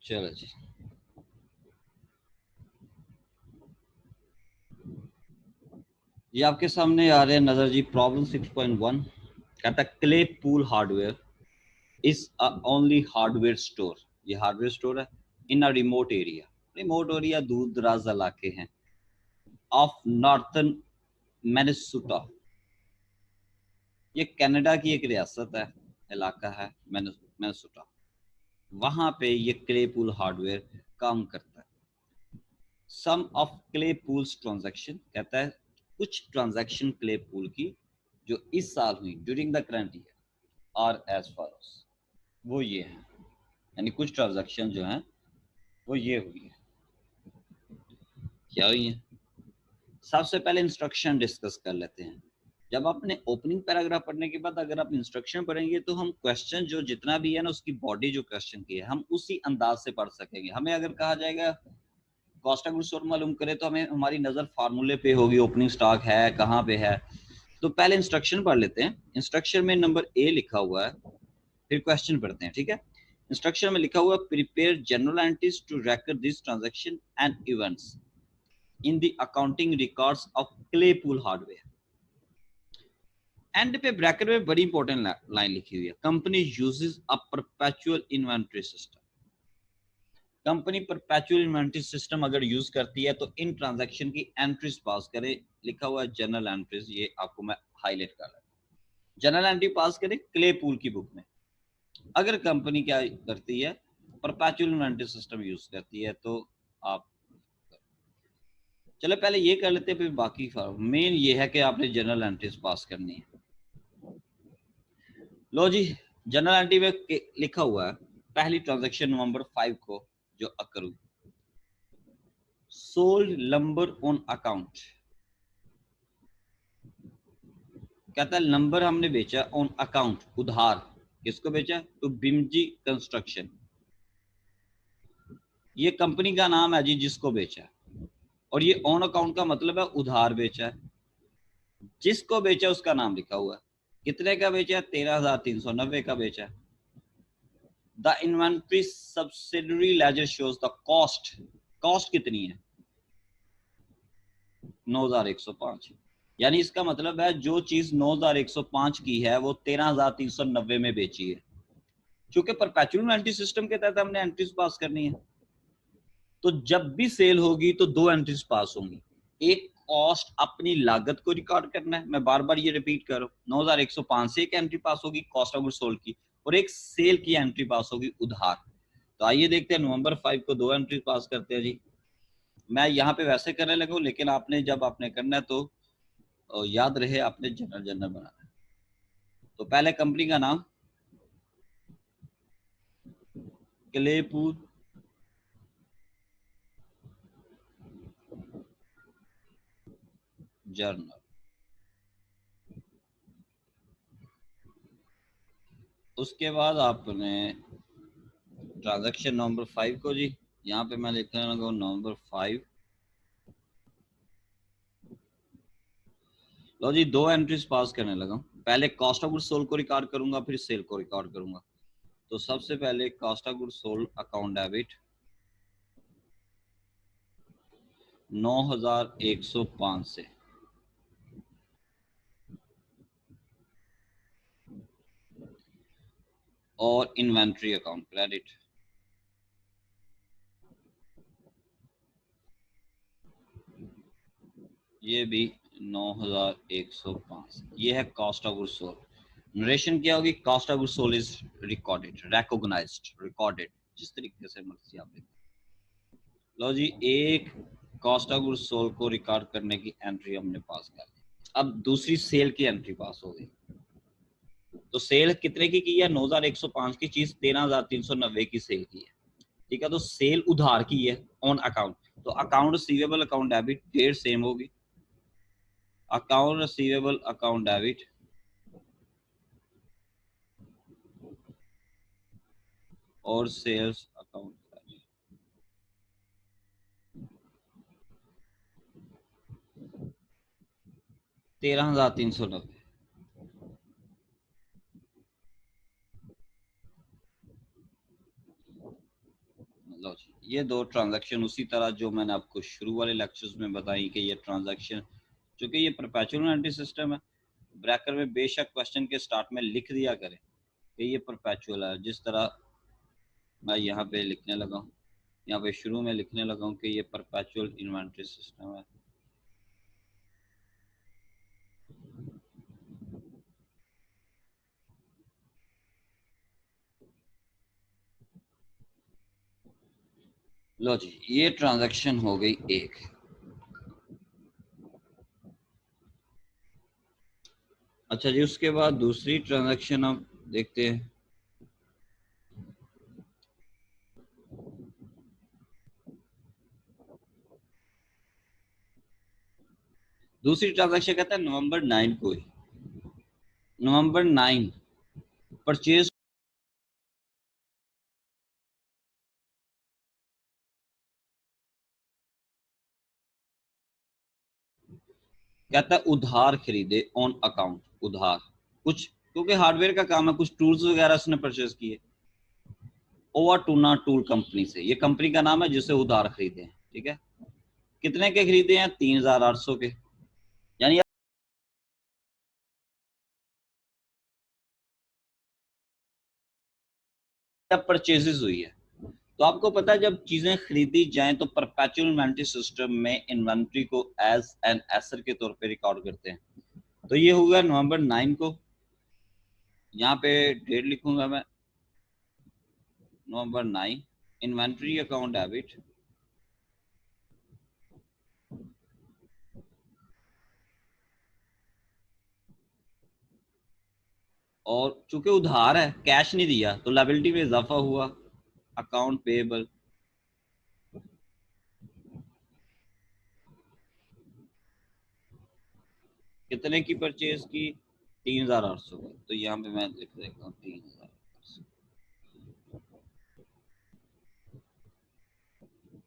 चलो जी, ये आपके सामने आ रहे हैं नजर जी। प्रॉब्लम 6.1 कहता है Claypool hardware is only hardware store. ये हार्डवेयर स्टोर है in a remote area. Remote area दूर दराज इलाके हैं ऑफ नॉर्थन मिनेसोटा। ये कनाडा की एक रियासत है, इलाका है मिनेसोटा। वहां पे ये क्ले पूल हार्डवेयर काम करता है। सम ऑफ क्ले पूल्स ट्रांजैक्शन कहता है कुछ ट्रांजैक्शन क्ले पूल की जो इस साल हुई during the current year are as follows. वो ये है, यानी कुछ ट्रांजैक्शन जो हैं वो ये हुई है। क्या हुई है? सबसे पहले इंस्ट्रक्शन डिस्कस कर लेते हैं। जब आपने ओपनिंग पैराग्राफ पढ़ने के बाद अगर आप इंस्ट्रक्शन पढ़ेंगे तो हम क्वेश्चन जो जितना भी है ना उसकी बॉडी जो क्वेश्चन की है हम उसी अंदाज से पढ़ सकेंगे। हमें अगर कहा जाएगा कॉस्ट ऑफ गुड्स सोल्ड मालूम करें तो हमें हमारी नजर फार्मूले पे होगी, ओपनिंग स्टॉक है कहाँ पे है। तो पहले इंस्ट्रक्शन पढ़ लेते हैं। इंस्ट्रक्शन में नंबर ए लिखा हुआ है, फिर क्वेश्चन पढ़ते हैं। ठीक है, इंस्ट्रक्शन में लिखा हुआ prepare general entries to record this transaction and events in the accounting records of Claypool hardware. एंड पे ब्रैकेट में बड़ी इंपॉर्टेंट लाइन लिखी हुई है, company uses a perpetual inventory system. Company perpetual inventory system अगर यूज करती है तो इन ट्रांजैक्शन की एंट्रीज पास करे। लिखा हुआ है जनरल एंट्रीज, ये आपको मैं हाईलाइट कर रहा हूं। जनरल एंट्री पास करे क्ले पूल की बुक में। अगर कंपनी क्या करती है, परपेचुअल इन्वेंटरी सिस्टम यूज करती है तो आप चलो पहले ये कर लेते हैं फिर बाकी मेन ये है कि आपने जनरल एंट्रीज पास करनी है। लो जी, जनरल एंट्री में लिखा हुआ है पहली ट्रांजैक्शन नवंबर 5 को जो अकर हुई, सोल्ड लंबर ऑन अकाउंट। कहता है नंबर हमने बेचा ऑन अकाउंट, उधार। किसको बेचा? To Bemidji construction. ये कंपनी का नाम है जी जिसको बेचा, और ये ऑन अकाउंट का मतलब है उधार बेचा है। जिसको बेचा उसका नाम लिखा हुआ है। कितने का बेचा? 13,390 का बेचा। The inventory subsidiary laser shows the cost. Cost कितनी है? 9,105। यानी इसका मतलब है जो चीज 9,105 की है वो 13,390 में बेची है। क्योंकि परपेचुअल इन्वेंट्री सिस्टम के तहत हमने एंट्रीज पास करनी है, तो जब भी सेल होगी तो दो एंट्रीज पास होंगी। एक कॉस्ट अपनी लागत को रिकॉर्ड करना है, मैं बार बार ये रिपीट कर रहा हूँ। 9,105 से एक एंट्री पास होगी कॉस्ट ऑफ गुड्स सोल्ड की, और एक सेल की एंट्री पास होगी उधार। तो आइए देखते हैं नवंबर 5 को दो एंट्री पास करते हैं जी। मैं यहाँ पे वैसे करने लगा हूँ, लेकिन आपने जब आपने करना है तो याद रहे आपने जनरल जनरल बनाना है। तो पहले कंपनी का नाम क्लेपूल जर्नल। उसके बाद आपने ट्रांजैक्शन नंबर 5 को जी यहाँ पे मैं लिखने लगा नंबर 5। लो जी, दो एंट्रीज पास करने लगा। पहले कॉस्ट ऑफ गुड्स सोल्ड को रिकॉर्ड करूंगा, फिर सेल को रिकॉर्ड करूंगा। तो सबसे पहले cost of goods sold account debit 9,105 से, और इन्वेंट्री अकाउंट क्रेडिट ये भी 9105, ये है cost of goods sold. Narration क्या होगी? Cost of goods sold is recorded, recognized, recorded, जिस तरीके से मर्जी आप लिखें। लो जी, एक कॉस्ट ऑफ गुड्स सोल्ड को रिकॉर्ड करने की एंट्री हमने पास कर ली। अब दूसरी सेल की एंट्री पास हो गई। तो सेल कितने की है? 9105 की चीज 13390 की सेल की है। ठीक है, तो सेल उधार की है ऑन अकाउंट, तो account receivable account debit date same होगी। अकाउंट रिसीवेबल अकाउंट डेबिट और सेल्स अकाउंट 13390। लो जी, ये दो ट्रांजैक्शन उसी तरह जो मैंने आपको शुरू वाले लेक्चर्स में बताई कि ये ट्रांजैक्शन, चूंकि ये परपेचुअल एंट्री सिस्टम है, ब्रैकेट में बेशक क्वेश्चन के स्टार्ट में लिख दिया करें कि ये परपेचुअल है। जिस तरह मैं यहाँ पे लिखने लगा हूँ, यहाँ पे शुरू में लिखने लगा हूँ कि ये परपेचुअल इन्वेंट्री सिस्टम है। लो जी, ये ट्रांजैक्शन हो गई एक। अच्छा जी, उसके बाद दूसरी ट्रांजैक्शन हम देखते हैं। दूसरी ट्रांजैक्शन कहता है नवंबर 9 को ही, नवंबर 9 परचेज कहता है उधार खरीदे ऑन अकाउंट, उधार कुछ, क्योंकि हार्डवेयर का काम है, कुछ टूल्स वगैरह उसने परचेज किए ओवर टूना टूल कंपनी से। ये कंपनी का नाम है जिसे उधार खरीदे हैं। ठीक है, कितने के खरीदे हैं? 3800 के, यानी अब परचेजेस हुई है। तो आपको पता है जब चीजें खरीदी जाएं तो परपेचुअल इन्वेंट्री सिस्टम में इन्वेंट्री को एज एन एसेट के तौर पे रिकॉर्ड करते हैं। तो ये होगा नवंबर 9 को, यहाँ पे डेट लिखूंगा मैं, नवंबर 9, इन्वेंट्री अकाउंट डेबिट और चूंकि उधार है, कैश नहीं दिया, तो लायबिलिटी में इजाफा हुआ, अकाउंट पेएबल। कितने की परचेज की? 3800 की। तो यहाँ पे मैं लिख देता हूँ 3800।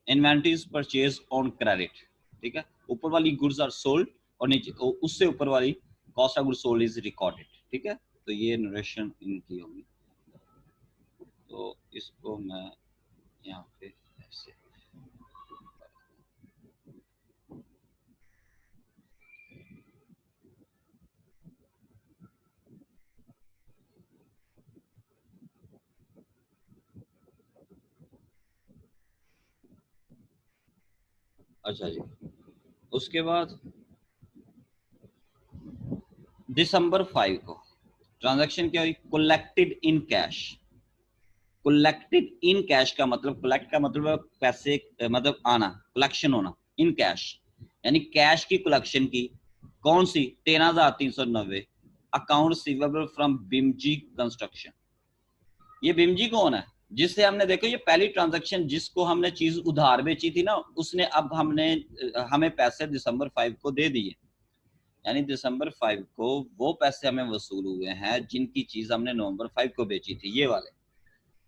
Inventories purchase on credit. ठीक है, ऊपर वाली गुड्स आर सोल्ड और नीचे उससे ऊपर वाली cost of goods sold is recorded. ठीक है, तो ये नरेशन इनकी होगी। तो इसको मैं यहाँ पे ऐसे, अच्छा जी, उसके बाद दिसंबर 5 को ट्रांजैक्शन क्या हुई? Collected in cash. Collected in cash का मतलब, कलेक्ट का मतलब है पैसे, मतलब आना, कलेक्शन होना, इन कैश यानी कैश की कलेक्शन की। कौन सी? 13390, अकाउंट रिसीवेबल फ्रॉम बिमजी कंस्ट्रक्शन। ये बिमजी कौन है? जिससे हमने, देखो ये पहली ट्रांजैक्शन जिसको हमने चीज उधार बेची थी ना, उसने अब हमें पैसे दिसंबर 5 को दे दिए, यानी दिसंबर 5 को वो पैसे हमें वसूल हुए हैं जिनकी चीज हमने नवंबर 5 को बेची थी। ये वाले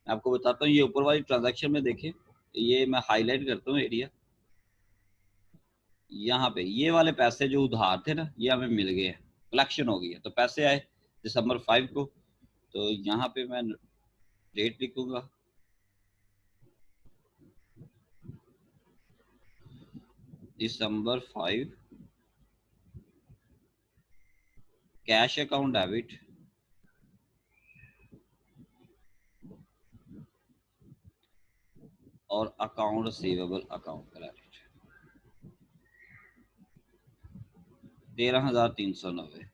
मैं आपको बताता हूँ, ये ऊपर वाली ट्रांजैक्शन में देखें, ये मैं हाईलाइट करता हूँ एरिया, यहाँ पे ये वाले पैसे जो उधार थे ना, ये हमें मिल गए हैं, कलेक्शन हो गई है। तो पैसे आए दिसंबर 5 को। तो यहाँ पे मैं डेट लिखूंगा, दिसंबर 5, कैश अकाउंट डेबिट और account receivable account credit. 13,390।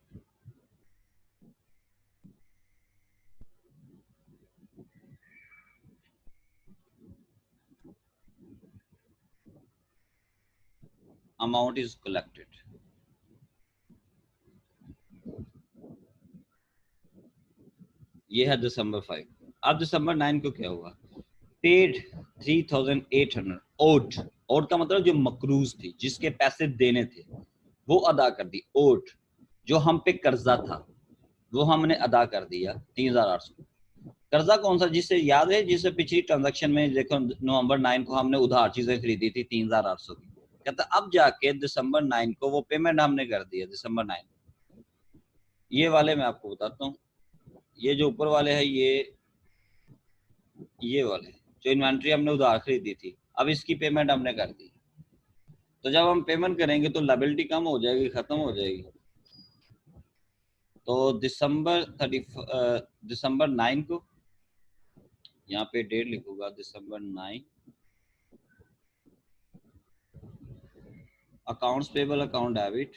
Amount is collected. ये है दिसंबर 5। अब दिसंबर 9 को क्या हुआ? पेड 3,800 ओट। ओट का मतलब जो मकरूज थी, जिसके पैसे देने थे वो अदा कर दी। ओट जो हम पे कर्जा था वो हमने अदा कर दिया 3,800। कर्जा कौन सा? जिससे याद है, जिससे पिछली ट्रांजैक्शन में देखो नवंबर 9 को हमने उधार चीजें खरीदी थी 3,800 की। कहता अब जाके दिसंबर 9 को वो पेमेंट हमने कर दी है। दिसंबर 9 ये वाले मैं आपको बताता हूँ। ये जो ऊपर वाले है, ये वाले जो इन्वेंट्री हमने उधार खरीदी थी, अब इसकी पेमेंट हमने कर दी। तो जब हम पेमेंट करेंगे तो लायबिलिटी कम हो जाएगी, खत्म हो जाएगी। तो दिसंबर 9 को यहाँ पे डेट लिखूंगा, दिसंबर 9। अकाउंट्स पेबल, अकाउंट डेबिट,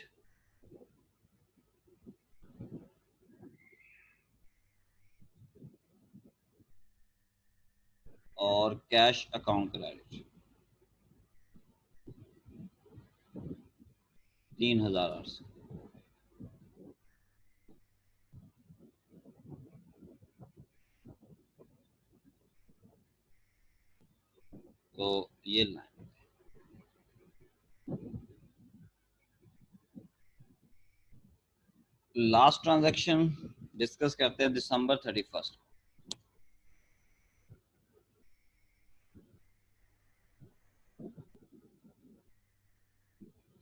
और कैश अकाउंट क्रेडिट 3,800। तो ये लाइन लास्ट ट्रांजैक्शन डिस्कस करते हैं दिसंबर 31।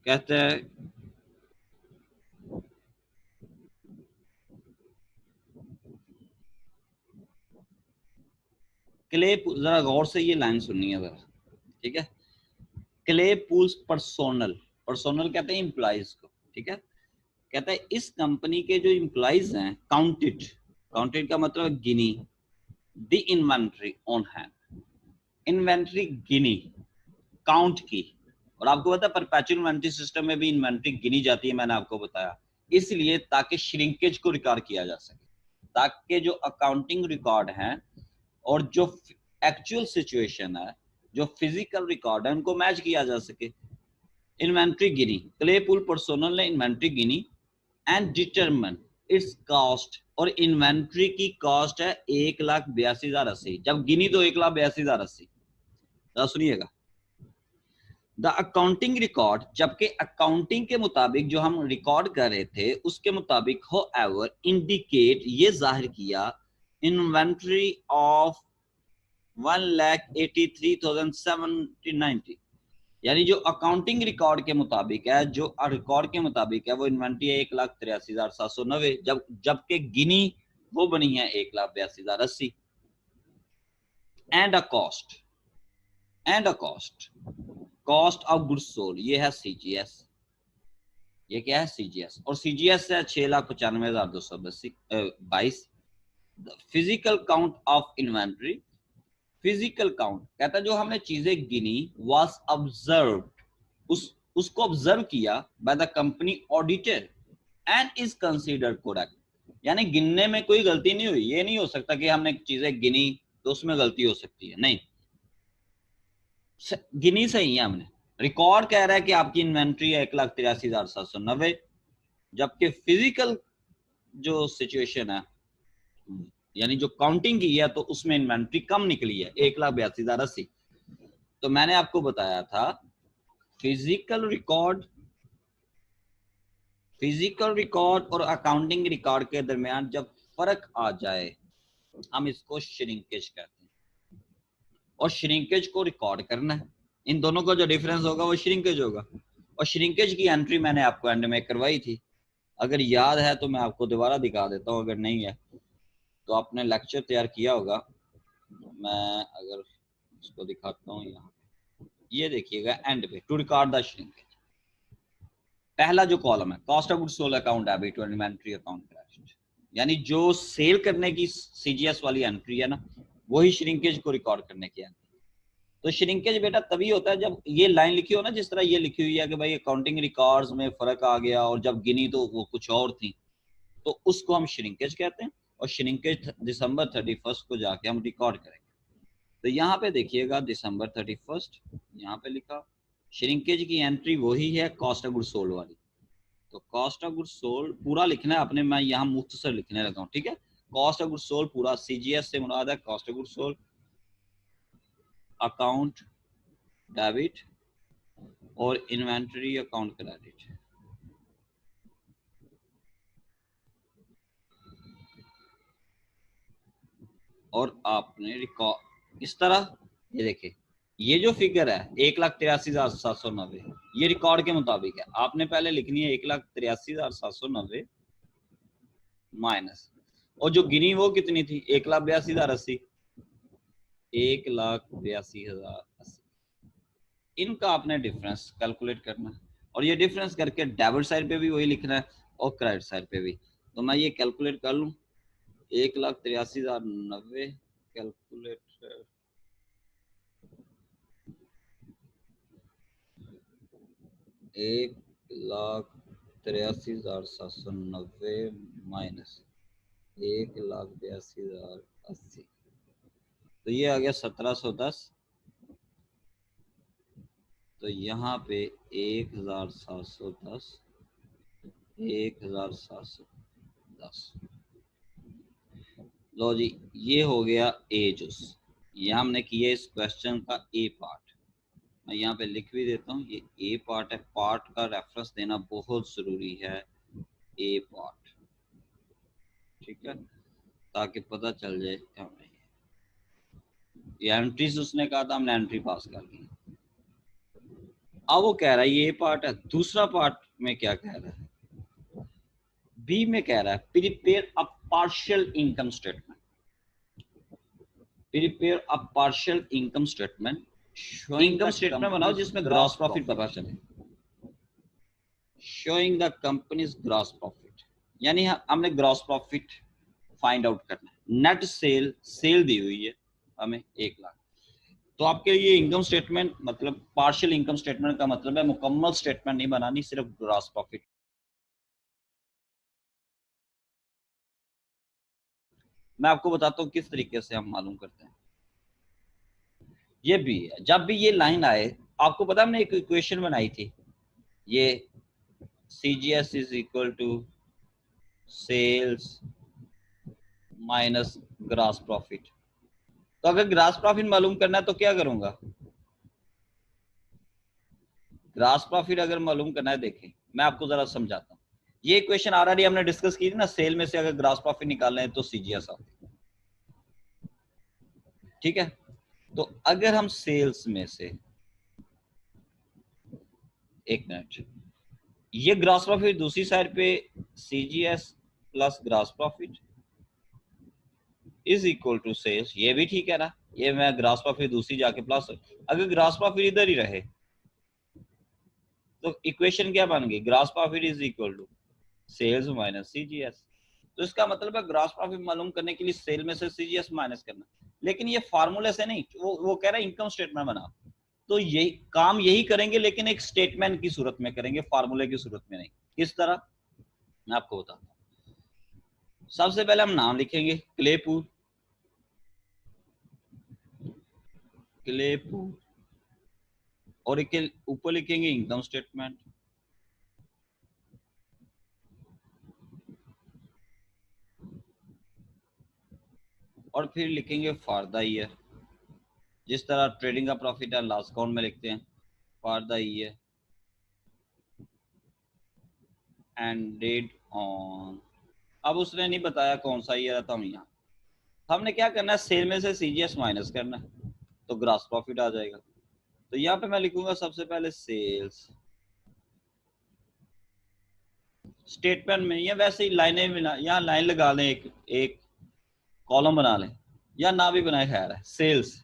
कहते हैं क्ले, जरा गौर से ये लाइन सुननी है जरा, ठीक है। क्ले पूल्स पर्सोनल, पर्सोनल कहते हैं एम्प्लॉइज को, ठीक है। कहता है इस कंपनी के जो एम्प्लॉइज हैं काउंटेड, काउंटेड का मतलब गिनी, the inventory on hand, inventory गिनी, काउंट की। और आपको पता है परपेचुअल इन्वेंट्री सिस्टम में भी इन्वेंट्री गिनी जाती है, मैंने आपको बताया, इसलिए ताकि श्रिंकेज को रिकॉर्ड किया जा सके, ताकि जो अकाउंटिंग रिकॉर्ड है और जो एक्चुअल सिचुएशन है, जो फिजिकल रिकॉर्ड है, उनको मैच किया जा सके। इन्वेंट्री गिनी, क्लेपूल पर्सोनल ने inventory Guinea and determine it's cost, और इन्वेंट्री की कॉस्ट है 1,82,080। जब गिनी तो 1,82,080। सुनिएगा, द अकाउंटिंग रिकॉर्ड, जबकि अकाउंटिंग के मुताबिक जो हम रिकॉर्ड कर रहे थे उसके मुताबिक हो एवर इंडिकेट, ये जाहिर किया इन्वेंट्री ऑफ 1,83,790। यानी जो अकाउंटिंग रिकॉर्ड के मुताबिक है, जो रिकॉर्ड के मुताबिक है, वो इन्वेंट्री है 1,83,790, जबकि गिनी वो बनी है 1,82,080। And a cost, and a cost, cost of goods sold, ये है सीजीएस। ये क्या है? सीजीएस। और सीजीएस है 6,95,222। Physical count of inventory, physical count कहता है जो हमने चीजें गिनी वाज ऑब्जर्व्ड, उसको ऑब्जर्व किया by the company auditor and is considered correct. यानी गिनने में कोई गलती नहीं हुई। ये नहीं हो सकता कि हमने चीजें गिनी तो उसमें गलती हो सकती है, नहीं, गिनी सही है हमने। रिकॉर्ड कह रहा है कि आपकी इन्वेंट्री है 1,83,790, जबकि फिजिकल जो सिचुएशन है, यानी जो काउंटिंग की है, तो उसमें इन्वेंट्री कम निकली है 1,82,080। तो मैंने आपको बताया था फिजिकल रिकॉर्ड, फिजिकल रिकॉर्ड और अकाउंटिंग रिकॉर्ड के दरमियान जब फर्क आ जाए हम इसको श्रिंकेज कहते हैं, और श्रिंकेज को रिकॉर्ड करना है। इन दोनों का जो डिफरेंस होगा वो श्रिंकेज होगा। और श्रिंकेज की एंट्री मैंने आपको एंड में करवाई थी, अगर याद है तो मैं आपको दोबारा दिखा देता हूँ, अगर नहीं है तो आपने लेक्चर तैयार किया होगा। मैं अगर इसको दिखाता हूँ यहाँ, ये देखिएगा एंड पे, टू रिकॉर्ड द श्रिंकेज, पहला जो कॉलम है cost of goods sold account debit और इन्वेंट्री अकाउंट क्रेडिट, यानी जो सेल करने की सीजीएस वाली एंट्री है ना, वही श्रिंकेज को रिकॉर्ड करने की एंट्री। तो श्रिंकेज बेटा तभी होता है जब ये लाइन लिखी हो ना, जिस तरह ये लिखी हुई है कि भाई अकाउंटिंग रिकॉर्ड्स में फर्क आ गया और जब गिनी तो वो कुछ और थी, तो उसको हम श्रिंकेज कहते हैं। और श्रिंकेज दिसंबर 31 को जाके हम रिकॉर्ड करेंगे। तो यहाँ पे देखिएगा दिसंबर 31 यहाँ पे लिखा, श्रिंकेज की एंट्री वही है कॉस्ट ऑफ गुड सोल्ड वाली। तो कॉस्ट ऑफ गुड सोल्ड पूरा लिखना है अपने, मैं यहाँ मुख्तसर लिखने लगा हूँ, ठीक है। कॉस्ट ऑफ गुड सोल्ड पूरा, सीजीएस से मुराद है cost of good sold, account debit और इन्वेंटरी अकाउंट क्रेडिट। और आपने रिकॉर्ड इस तरह, ये देखिए ये जो फिगर है 1,83,790, ये रिकॉर्ड के मुताबिक है। आपने पहले लिखनी है 1,83,790 माइनस, और जो गिनी वो कितनी थी 1,82,080, 1,82,080, इनका आपने डिफरेंस कैलकुलेट करना है। और ये डिफरेंस करके डेबिट साइड पे भी वही लिखना है और क्रेडिट साइड पे भी। तो मैं ये कैलकुलेट कर लूं, 1,83,090 कैलकुलेट 1,83,790 माइनस 1,82,080, तो ये आ गया 1,710। तो यहाँ पे 1,710, 1,710, लो जी ये हो गया ए जूस। ये हमने किया इस क्वेश्चन का ए पार्ट। मैं यहाँ पे लिख भी देता हूँ, ये ए पार्ट है। पार्ट का रेफरेंस देना बहुत जरूरी है, ए पार्ट, ठीक है, ताकि पता चल जाए हमें। ये एंट्रीज उसने कहा था, हमने एंट्री पास कर ली। अब वो कह रहा है ये पार्ट है। दूसरा पार्ट में क्या कह रहा है, बी में कह रहा है prepare a partial income statement, prepare a partial income statement, income statement बनाओ जिसमें ग्रॉस प्रॉफिट पता चले, showing the companies gross profit, यानी हमने ग्रॉस प्रॉफिट फाइंड आउट करना है। नेट सेल, सेल दी हुई है हमें 1,00,000। तो आपके ये इनकम स्टेटमेंट मतलब पार्शियल इनकम स्टेटमेंट का मतलब है मुकम्मल स्टेटमेंट नहीं बनानी, सिर्फ ग्रॉस प्रॉफिट। मैं आपको बताता हूँ किस तरीके से हम मालूम करते हैं। ये भी है, जब भी ये लाइन आए, आपको पता हमने एक इक्वेशन बनाई थी, ये CGS is equal to sales minus gross profit. तो अगर ग्रॉस प्रॉफिट मालूम करना है तो क्या करूंगा, ग्रॉस प्रॉफिट अगर मालूम करना है, देखें मैं आपको जरा समझाता हूँ। ये इक्वेशन ऑलरेडी हमने डिस्कस की थी ना, सेल में से अगर ग्रॉस प्रॉफिट निकालना है तो CGS आती है, ठीक है। तो अगर हम सेल्स में से, एक मिनट, ये ग्रॉस प्रॉफिट दूसरी साइड पे CGS plus gross profit is equal to sales, ये भी ठीक है ना। ये मैं ग्रॉस प्रॉफिट दूसरी जाके प्लस, अगर ग्रॉस प्रॉफिट इधर ही रहे तो इक्वेशन क्या बन गई, gross profit is equal to sales minus CGS। तो इसका मतलब है ग्रॉस प्रॉफिट मालूम करने के लिए सेल में से CGS माइनस करना। लेकिन ये फार्मूले से नहीं, वो कह रहा है इनकम स्टेटमेंट बना। तो यही काम यही करेंगे, लेकिन एक स्टेटमेंट की सूरत में करेंगे, फार्मूले की सूरत में नहीं। किस तरह, मैं आपको बताता हूँ। सबसे पहले हम नाम लिखेंगे क्लेपूर, क्लेपूर, और एक ऊपर लिखेंगे इनकम स्टेटमेंट, और फिर लिखेंगे फॉर द ईयर। जिस तरह ट्रेडिंग का प्रॉफिट है लास्ट अकाउंट में लिखते हैं for the year ended on. अब उसने नहीं बताया कौन सा ईयर है, तो हम यहाँ हमने क्या करना है, सेल में से CGS माइनस करना है तो ग्रॉस प्रॉफिट आ जाएगा। तो यहाँ पे मैं लिखूंगा सबसे पहले सेल्स, स्टेटमेंट में या वैसे ही लाइनें बना, यहाँ लाइन लगा लें, एक कॉलम बना लें या ना भी बनाए, खैर है। सेल्स,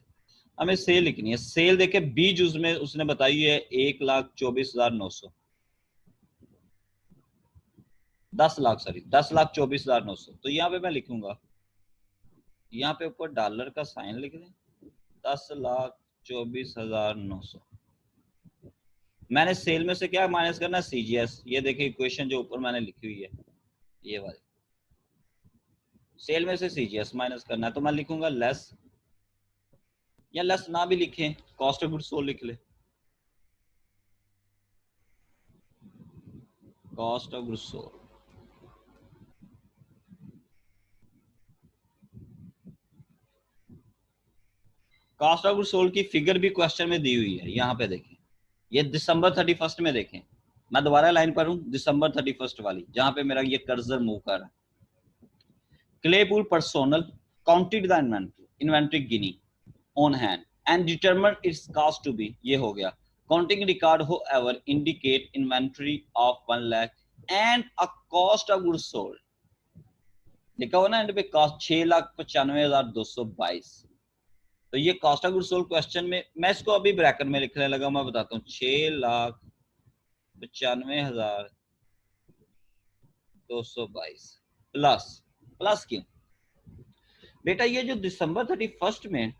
हमें सेल लिखनी है। सेल देखे 20 में उसने बताई है 1,24,900, 10 लाख, सॉरी 10,24,900। तो यहाँ पे मैं लिखूंगा, यहाँ पे ऊपर डॉलर का साइन लिख दें, 24,900। मैंने सेल में से क्या माइनस करना है, सीजीएस। ये देखिए इक्वेशन जो ऊपर मैंने लिखी हुई है ये वाली, सेल में से सीजीएस माइनस करना है, तो मैं लिखूंगा लेस, या लेस ना भी लिखें, कॉस्ट ऑफ गुड्स सोल्ड लिख ले, cost of goods sold. Cost of goods sold की फिगर भी क्वेश्चन में दी हुई है, यहाँ पे देखें, ये दिसंबर 31 में देखें, मैं दोबारा लाइन पर हूँ, दिसंबर 31 वाली, जहां पे मेरा ये कर्सर मूव कर रहा है। Claypool personnel counted the inventory guinea on hand and determined its cost to be, ये हो गया। Counting record however indicate inventory of 1 lakh and a cost of goods sold, लिखा हुआ ना एंड पे कॉस्ट 6,95,222। तो ये cost of goods sold question में, मैं इसको अभी ब्रैकेट में लिखने लगा, मैं बताता हूँ 6,95,222 प्लस, प्लस क्यों बेटा, ये जो दिसंबर 31 में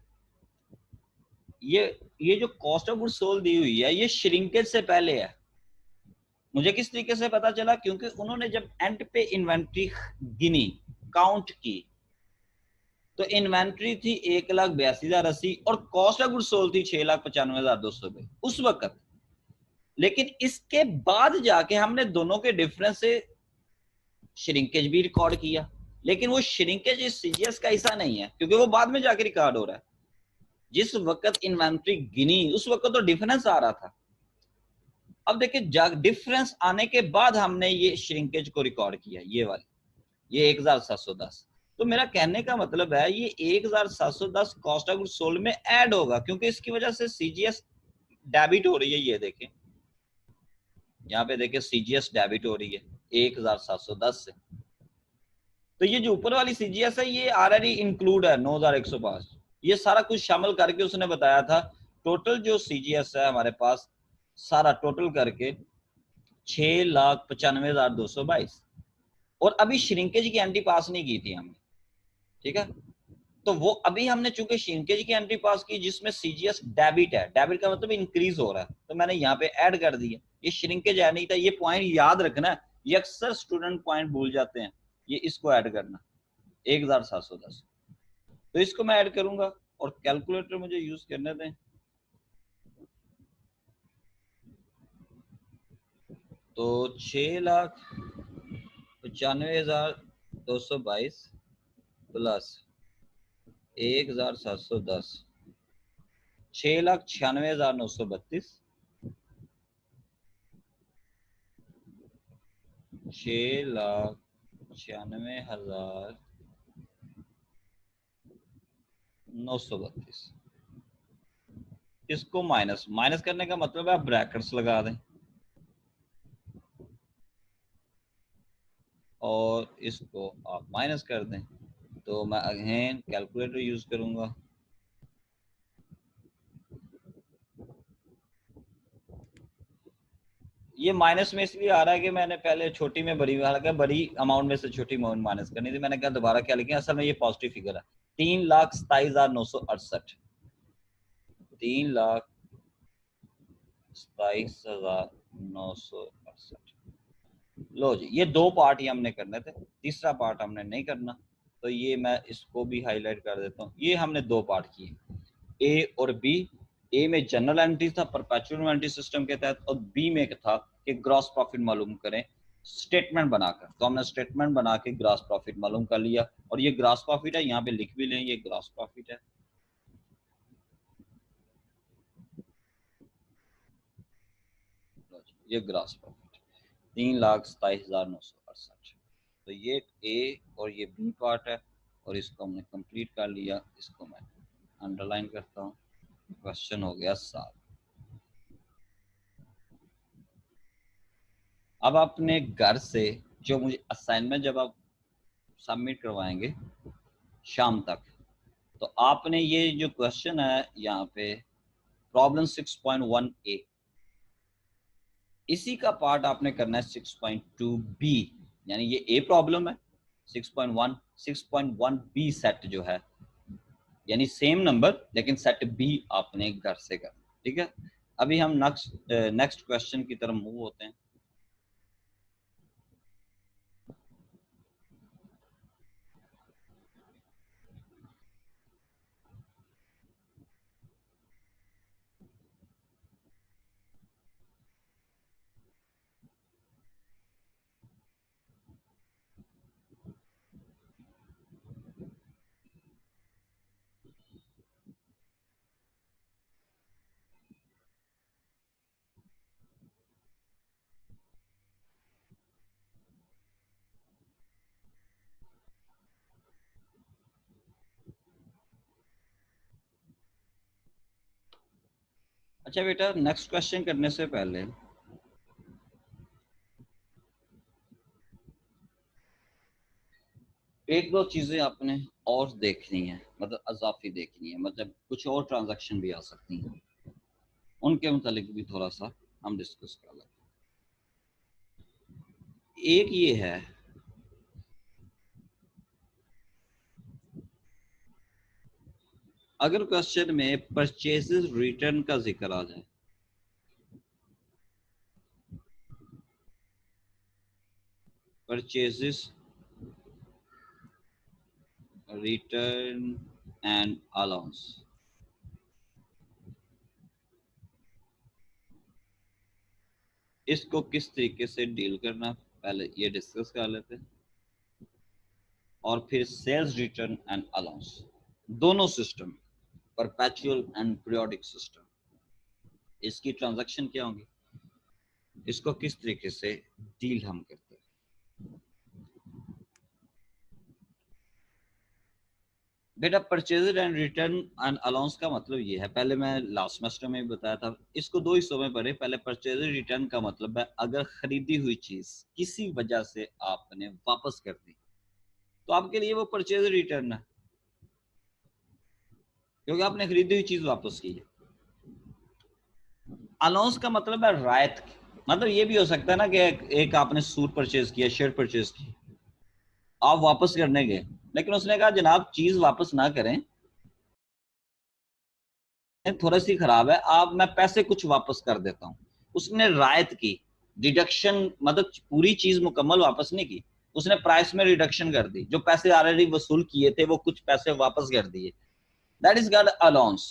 ये जो कॉस्ट ऑफ गुड्स सोल्ड दी हुई है ये श्रिंकेज से पहले है। मुझे किस तरीके से पता चला, क्योंकि उन्होंने जब एंड पे इन्वेंट्री गिनी, काउंट की, तो इन्वेंट्री थी 1,82,080 और कॉस्ट ऑफ गुड्स सोल्ड थी 6,95,200 उस वक्त। लेकिन इसके बाद जाके हमने दोनों के डिफरेंस से श्रिंकेज भी रिकॉर्ड किया, लेकिन वो श्रिंकेज इस सीजीएस का हिस्सा नहीं है, क्योंकि वो बाद में जाके रिकॉर्ड हो रहा है। जिस वक्त इन्वेंट्री गिनी उस वक्त तो डिफरेंस आ रहा था। अब देखिए डिफरेंस आने के बाद हमने ये श्रिंकेज को रिकॉर्ड किया, ये वाली, ये 1,710। तो मेरा कहने का मतलब है ये 1,710 कॉस्ट ऑफ गुड्स सोल्ड में ऐड होगा, क्योंकि इसकी वजह से सीजीएस डेबिट हो रही है। ये देखें यहाँ पे देखिए सीजीएस डेबिट हो रही है 1,710 से। तो ये जो ऊपर वाली सीजीएस है ये ऑलरेडी इंक्लूड है 9,105, ये सारा कुछ शामिल करके उसने बताया था। टोटल जो सीजीएस है हमारे पास सारा टोटल करके 6,95,222, और अभी श्रिंकेज की एंट्री पास नहीं की थी हमने, ठीक है। तो वो अभी हमने चूंकि श्रिंकेज की एंट्री पास की जिसमें सीजीएस डेबिट है, डेबिट का मतलब इंक्रीज हो रहा है, तो मैंने यहाँ पे ऐड कर दिया। ये श्रिंकेज ऐड नहीं था, ये पॉइंट याद रखना है, ये अक्सर स्टूडेंट पॉइंट भूल जाते हैं, ये इसको ऐड करना 1,710। तो इसको मैं ऐड करूंगा और कैलकुलेटर मुझे यूज करने दें। तो 6,95,222 प्लस 1,710, 6,96,932, 6,96,932, इसको माइनस, माइनस करने का मतलब है आप ब्रैकेट्स लगा दें और इसको आप माइनस कर दें। तो मैं अगेन कैलकुलेटर यूज करूंगा। ये माइनस में इसलिए आ रहा है कि मैंने पहले छोटी में बड़ी, हालांकि बड़ी अमाउंट में से छोटी अमाउंट माइनस करनी थी, मैंने कहा दोबारा क्या लिखें, असल में ये पॉजिटिव फिगर है। 3,27,968, 3,27,968। लो जी, ये दो पार्ट ही हमने करने थे, तीसरा पार्ट हमने नहीं करना, तो ये मैं इसको भी हाईलाइट कर देता हूँ। ये हमने दो पार्ट किए, ए और बी। ए में जनरल एंट्री था परपेचुअल इन्वेंटरी सिस्टम के तहत, और बी में था कि ग्रॉस प्रॉफिट मालूम करें स्टेटमेंट बनाकर। तो हमने स्टेटमेंट बना के ग्रॉस प्रॉफिट मालूम कर लिया, और ये ग्रॉस प्रॉफिट है, यहाँ पे लिख भी लें, ये ग्रॉस प्रॉफिट है। ये ग्रॉस प्रॉफिट 3,27,968। तो ये ए और ये बी पार्ट है, और इसको हमने कंप्लीट कर लिया। इसको मैं अंडरलाइन करता हूँ, क्वेश्चन हो गया 7। अब अपने घर से जो मुझे असाइनमेंट जब आप सबमिट करवाएंगे शाम तक, तो आपने ये जो क्वेश्चन है यहाँ पे प्रॉब्लम 6.1a, इसी का पार्ट आपने करना है 6.2b, यानी ये ए प्रॉब्लम है 6.1, 6.1b सेट जो है यानी सेम नंबर लेकिन सेट बी आपने घर से करना, ठीक है। अभी हम नेक्स्ट क्वेश्चन की तरफ मूव होते हैं। अच्छा बेटा, नेक्स्ट क्वेश्चन करने से पहले एक दो चीजें आपने और देखनी है, मतलब अजाफी देखनी है, मतलब कुछ और ट्रांजैक्शन भी आ सकती हैं, उनके मुतालिक भी थोड़ा सा हम डिस्कस कर लेते हैं। एक ये है, अगर क्वेश्चन में परचेजेस रिटर्न का जिक्र आ जाए, परचेजेस रिटर्न एंड अलाउंस, इसको किस तरीके से डील करना पहले ये डिस्कस कर लेते हैं, और फिर सेल्स रिटर्न एंड अलाउंस, दोनों system, perpetual and periodic system, इसकी ट्रांजैक्शन क्या होंगी, इसको किस तरीके से डील हम करते हैं। बेटा purchase and return and allowance का मतलब ये है, पहले मैं लास्ट सेमेस्टर में भी बताया था, इसको दो हिस्सों में पढ़े। पहले परचेज रिटर्न का मतलब है अगर खरीदी हुई चीज किसी वजह से आपने वापस कर दी तो आपके लिए वो परचेज रिटर्न है, क्योंकि आपने खरीदी हुई चीज वापस की है। अलाउंस का मतलब है रायत, मतलब ये भी हो सकता है ना कि एक आपने सूट परचेज किया, शर्ट परचेज की, आप वापस करने गए, लेकिन उसने कहा जनाब चीज वापस ना करें, थोड़ी सी खराब है, आप मैं पैसे कुछ वापस कर देता हूँ। उसने रायत की, डिडक्शन, मतलब पूरी चीज मुकम्मल वापस नहीं की, उसने प्राइस में रिडक्शन कर दी, जो पैसे ऑलरेडी वसूल किए थे वो कुछ पैसे वापस कर दिए, दैट इज कॉल्ड अलाउंस।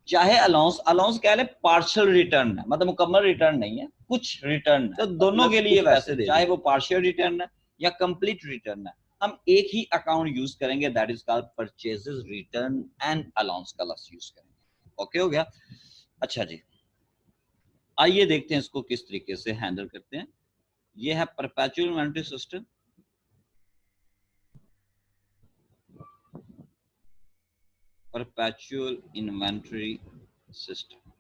चाहे अलाउंस अलाउंस कह ले पार्शियल रिटर्न है, मतलब मुकम्मल रिटर्न नहीं है, कुछ रिटर्न है, तो दोनों के लिए पैसे दे, चाहे वो पार्शियल रिटर्न है या कंप्लीट रिटर्न है, हम एक ही अकाउंट यूज करेंगे, that is called purchases return and allowance का लफ्ज यूज करेंगे। ओके हो गया। अच्छा जी, आइए देखते हैं इसको किस तरीके से हैंडल करते हैं। ये है perpetual inventory system, perpetual inventory system,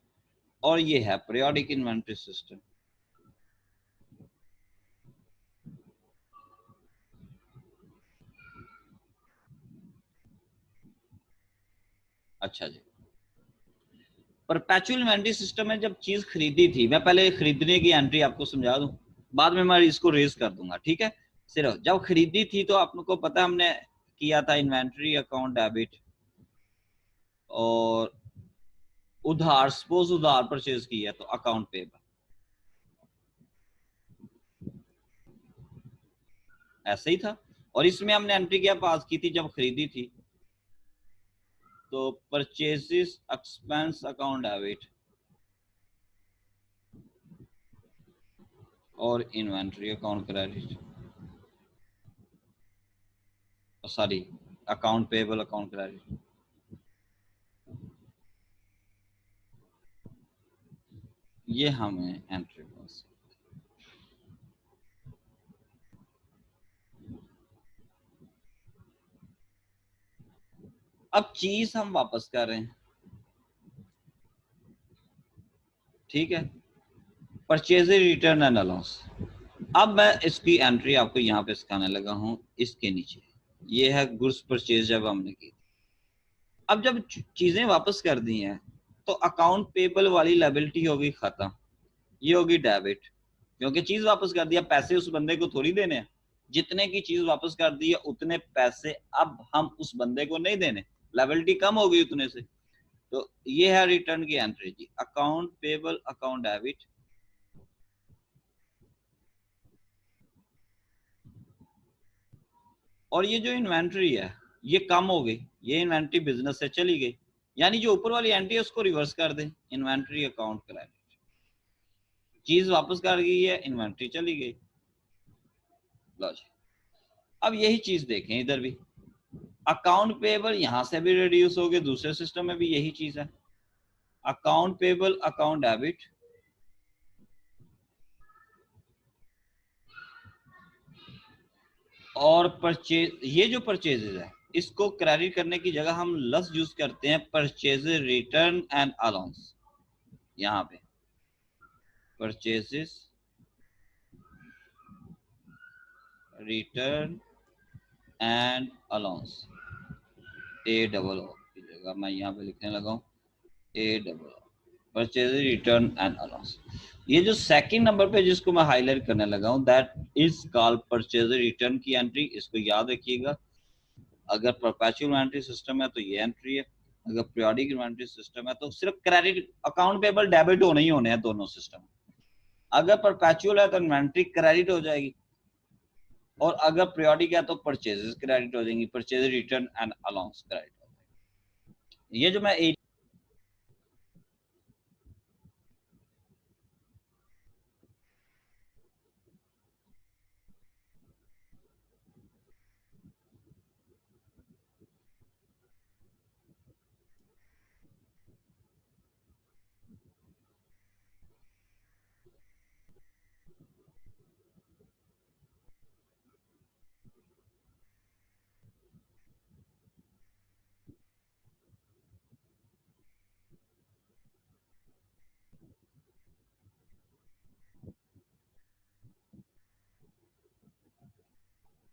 और ये है पीरियोडिक इन्वेंटरी सिस्टम। अच्छा जी, परपेचुअल इन्वेंटरी सिस्टम में जब चीज खरीदी थी, मैं पहले खरीदने की एंट्री आपको समझा दूं, बाद में मैं इसको रेज कर दूंगा, ठीक है। सिर्फ जब खरीदी थी तो आपको पता हमने किया था इन्वेंटरी अकाउंट डेबिट, और उधार, सपोज उधार परचेज किया तो अकाउंट पेबल, ऐसे ही था। और इसमें हमने एंट्री क्या पास की थी जब खरीदी थी, तो परचेजेस एक्सपेंस अकाउंट डेबिट और inventory account credit, sorry account payable account credit, ये हमें एंट्री पास। अब चीज हम वापस कर रहे हैं, ठीक है, परचेज रिटर्न एंड अलाउंस। अब मैं इसकी एंट्री आपको यहाँ पे सिखाने लगा हूँ, इसके नीचे ये है गुड्स परचेज जब हमने की। अब जब चीजें वापस कर दी हैं तो अकाउंट पेबल वाली लायबिलिटी होगी खत्म, ये होगी डेबिट, क्योंकि चीज वापस कर दिया, पैसे उस बंदे को थोड़ी देने हैं, जितने की चीज वापस कर दी है उतने पैसे अब हम उस बंदे को नहीं देने, लायबिलिटी कम हो गई उतने से। तो ये है रिटर्न की एंट्री जी, अकाउंट पेबल, अकाउंट डेबिट। और ये जो इन्वेंट्री है ये कम हो गई, ये इन्वेंट्री बिजनेस से चली गई, यानी जो ऊपर वाली एंट्री है उसको रिवर्स कर दें, इन्वेंट्री अकाउंट क्रेडिट, चीज वापस कर गई है, इन्वेंट्री चली गई। लो जी, अब यही चीज देखें इधर भी, अकाउंट पेबल यहां से भी रिड्यूस हो गए, दूसरे सिस्टम में भी यही चीज है, अकाउंट पेबल, अकाउंट डेबिट। और परचेज, ये जो परचेजेज है इसको क्रेडिट करने की जगह हम लफ्ज यूज करते हैं परचेज रिटर्न एंड अलाउंस। यहाँ पे purchases return and allowance, A double O की जगह मैं यहाँ पे लिखने लगा हूँ A double O, purchase return and allowance. ये जो सेकंड नंबर पे जिसको मैं हाईलाइट करने लगा हूँ that is called purchase return की एंट्री, इसको याद रखिएगा। अगर परपेचुअल इन्वेंटरी सिस्टम है तो ये एंट्री है, अगर पीरियोडिक इन्वेंटरी सिस्टम है तो सिर्फ क्रेडिट, अकाउंट पेबल डेबिट होने ही होने हैं दोनों सिस्टम। अगर परपेचुअल है तो इन्वेंट्री क्रेडिट हो जाएगी, और अगर पीरियोडिक है तो परचेजेस क्रेडिट हो जाएंगी, purchase return and allowance credit हो जाएगी। ये जो मैं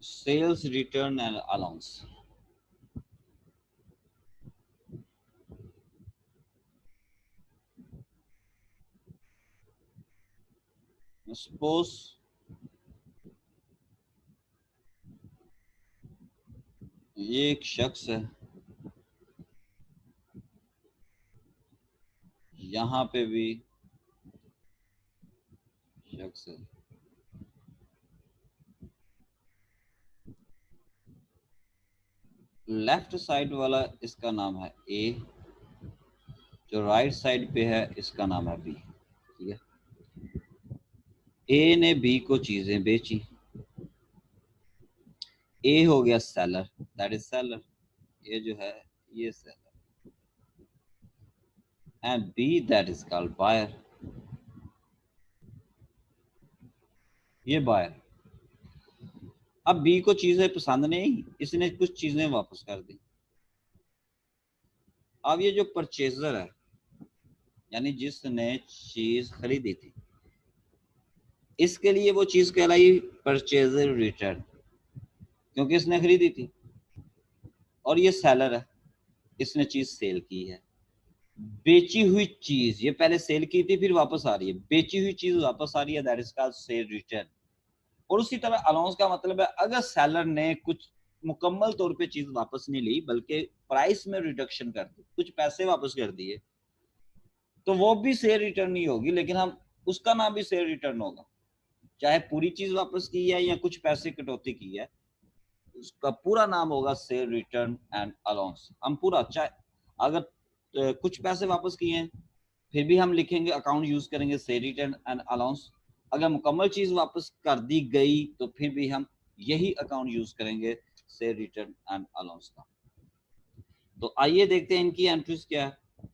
sales return and allowance, suppose ये एक शख्स है, यहाँ पे भी शख्स है, लेफ्ट साइड वाला इसका नाम है ए, जो राइट साइड पे है इसका नाम है बी। ठीक है, ए ने बी को चीजें बेची, ए हो गया सेलर, दैट इज सेलर, ये जो है ये seller, and B that is called buyer, ये बायर। अब बी को चीजें पसंद नहीं, इसने कुछ चीजें वापस कर दी। अब ये जो परचेजर है यानी जिसने चीज खरीदी थी, इसके लिए वो चीज कहलाई परचेजर रिटर्न, क्योंकि इसने खरीदी थी। और ये सेलर है, इसने चीज सेल की है, बेची हुई चीज ये पहले सेल की थी फिर वापस आ रही है, बेची हुई चीज वापस आ रही है, that is called cell return. और उसी तरह अलाउंस का मतलब है अगर सेलर ने कुछ मुकम्मल तौर पे चीज वापस नहीं ली बल्कि प्राइस में रिडक्शन कर दी, कुछ पैसे वापस कर दिए, तो वो भी सेल रिटर्न नहीं होगी, लेकिन हम उसका नाम भी सेल रिटर्न होगा, चाहे पूरी चीज वापस की है या कुछ पैसे कटौती की है, उसका पूरा नाम होगा सेल रिटर्न एंड अलाउंस। हम पूरा चाहे अगर कुछ पैसे वापस किए हैं फिर भी हम लिखेंगे अकाउंट यूज करेंगे सेल रिटर्न एंड अलाउंस, अगर मुकम्मल चीज वापस कर दी गई तो फिर भी हम यही अकाउंट यूज करेंगे सेल रिटर्न एंड अलाउंस का। तो आइए देखते हैं इनकी एंट्रीज क्या है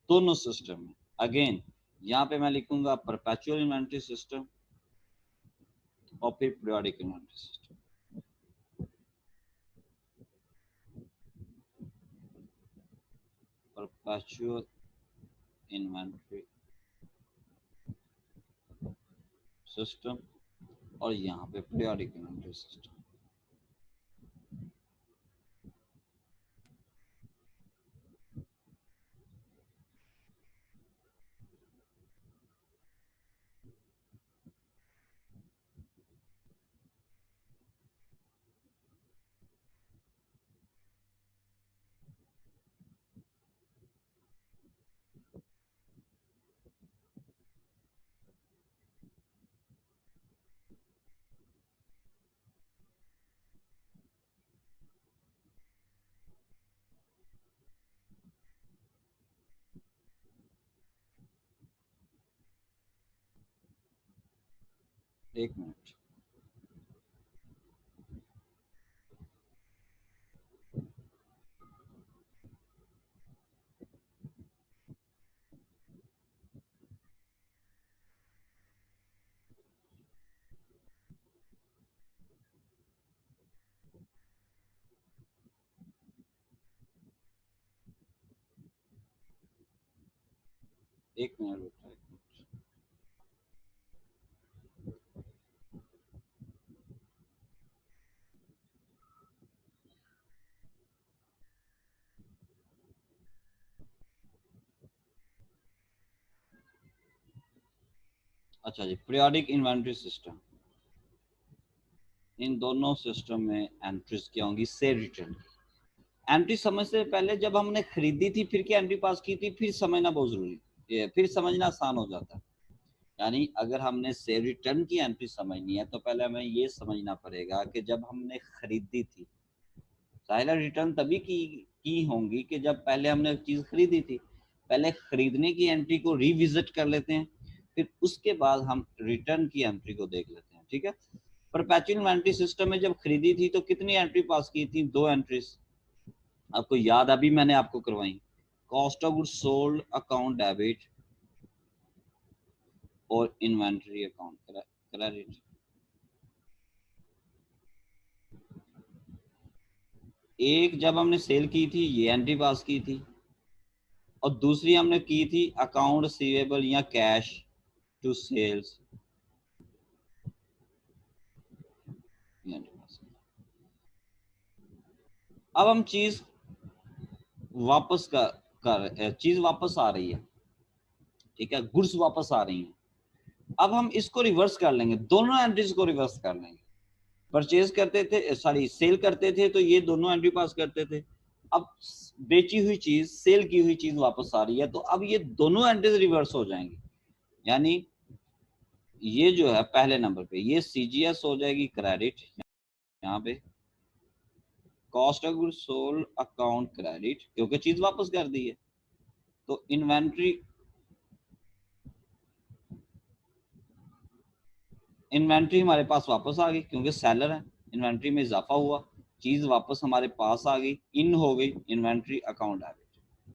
दोनों सिस्टम में। अगेन यहाँ पे मैं लिखूंगा परपेचुअल इन्वेंटरी सिस्टम और फिर periodic inventory system. Perpetual inventory system और यहाँ पे पीरियोडिक इन्वेंटरी सिस्टम। एक मिनट, एक मिनट बेटा, एक मिनट। अच्छा जी, पीरियोडिक इन्वेंटरी सिस्टम, इन दोनों सिस्टम में एंट्रीज क्या होंगी? Cell return. एंट्री समय से पहले जब हमने खरीदी थी फिर क्या एंट्री पास की थी, फिर समझना बहुत जरूरी, ये फिर समझना आसान हो जाता है। यानी अगर हमने सेल रिटर्न की एंट्री समझनी है तो पहले हमें ये समझना पड़ेगा कि जब हमने खरीदी थी, साइलर रिटर्न तभी की होंगी कि जब पहले हमने चीज खरीदी थी। पहले खरीदने की एंट्री को रिविजिट कर लेते हैं, फिर उसके बाद हम रिटर्न की एंट्री को देख लेते हैं, ठीक है। परपेचुअल इन्वेंटरी सिस्टम में जब खरीदी थी तो कितनी एंट्री पास की थी? 2 एंट्रीज, आपको याद, अभी मैंने आपको करवाई। Cost of goods sold account debit और इन्वेंटरी अकाउंट क्रेडिट। एक जब हमने सेल की थी ये एंट्री पास की थी, और दूसरी हमने की थी अकाउंट रिसीवेबल या कैश टू सेल्स, अब हम चीज वापस कर चीज वापस आ रही है, ठीक है, गुड्स वापस आ रही हैं। अब हम इसको रिवर्स कर लेंगे, दोनों एंट्रीज को रिवर्स कर लेंगे। परचेज करते थे, सॉरी सेल करते थे तो ये दोनों एंट्री पास करते थे। अब बेची हुई चीज, सेल की हुई चीज वापस आ रही है, तो अब ये दोनों एंट्रीज रिवर्स हो जाएंगी। यानी ये जो है पहले नंबर पे ये सीजीएस हो जाएगी क्रेडिट, यहाँ पे cost of goods sold account credit, क्योंकि चीज वापस कर दी है। तो इन्वेंट्री हमारे पास वापस आ गई क्योंकि सेलर है, इन्वेंट्री में इजाफा हुआ, चीज वापस हमारे पास आ गई, इन हो गई इन्वेंट्री अकाउंट आ गई।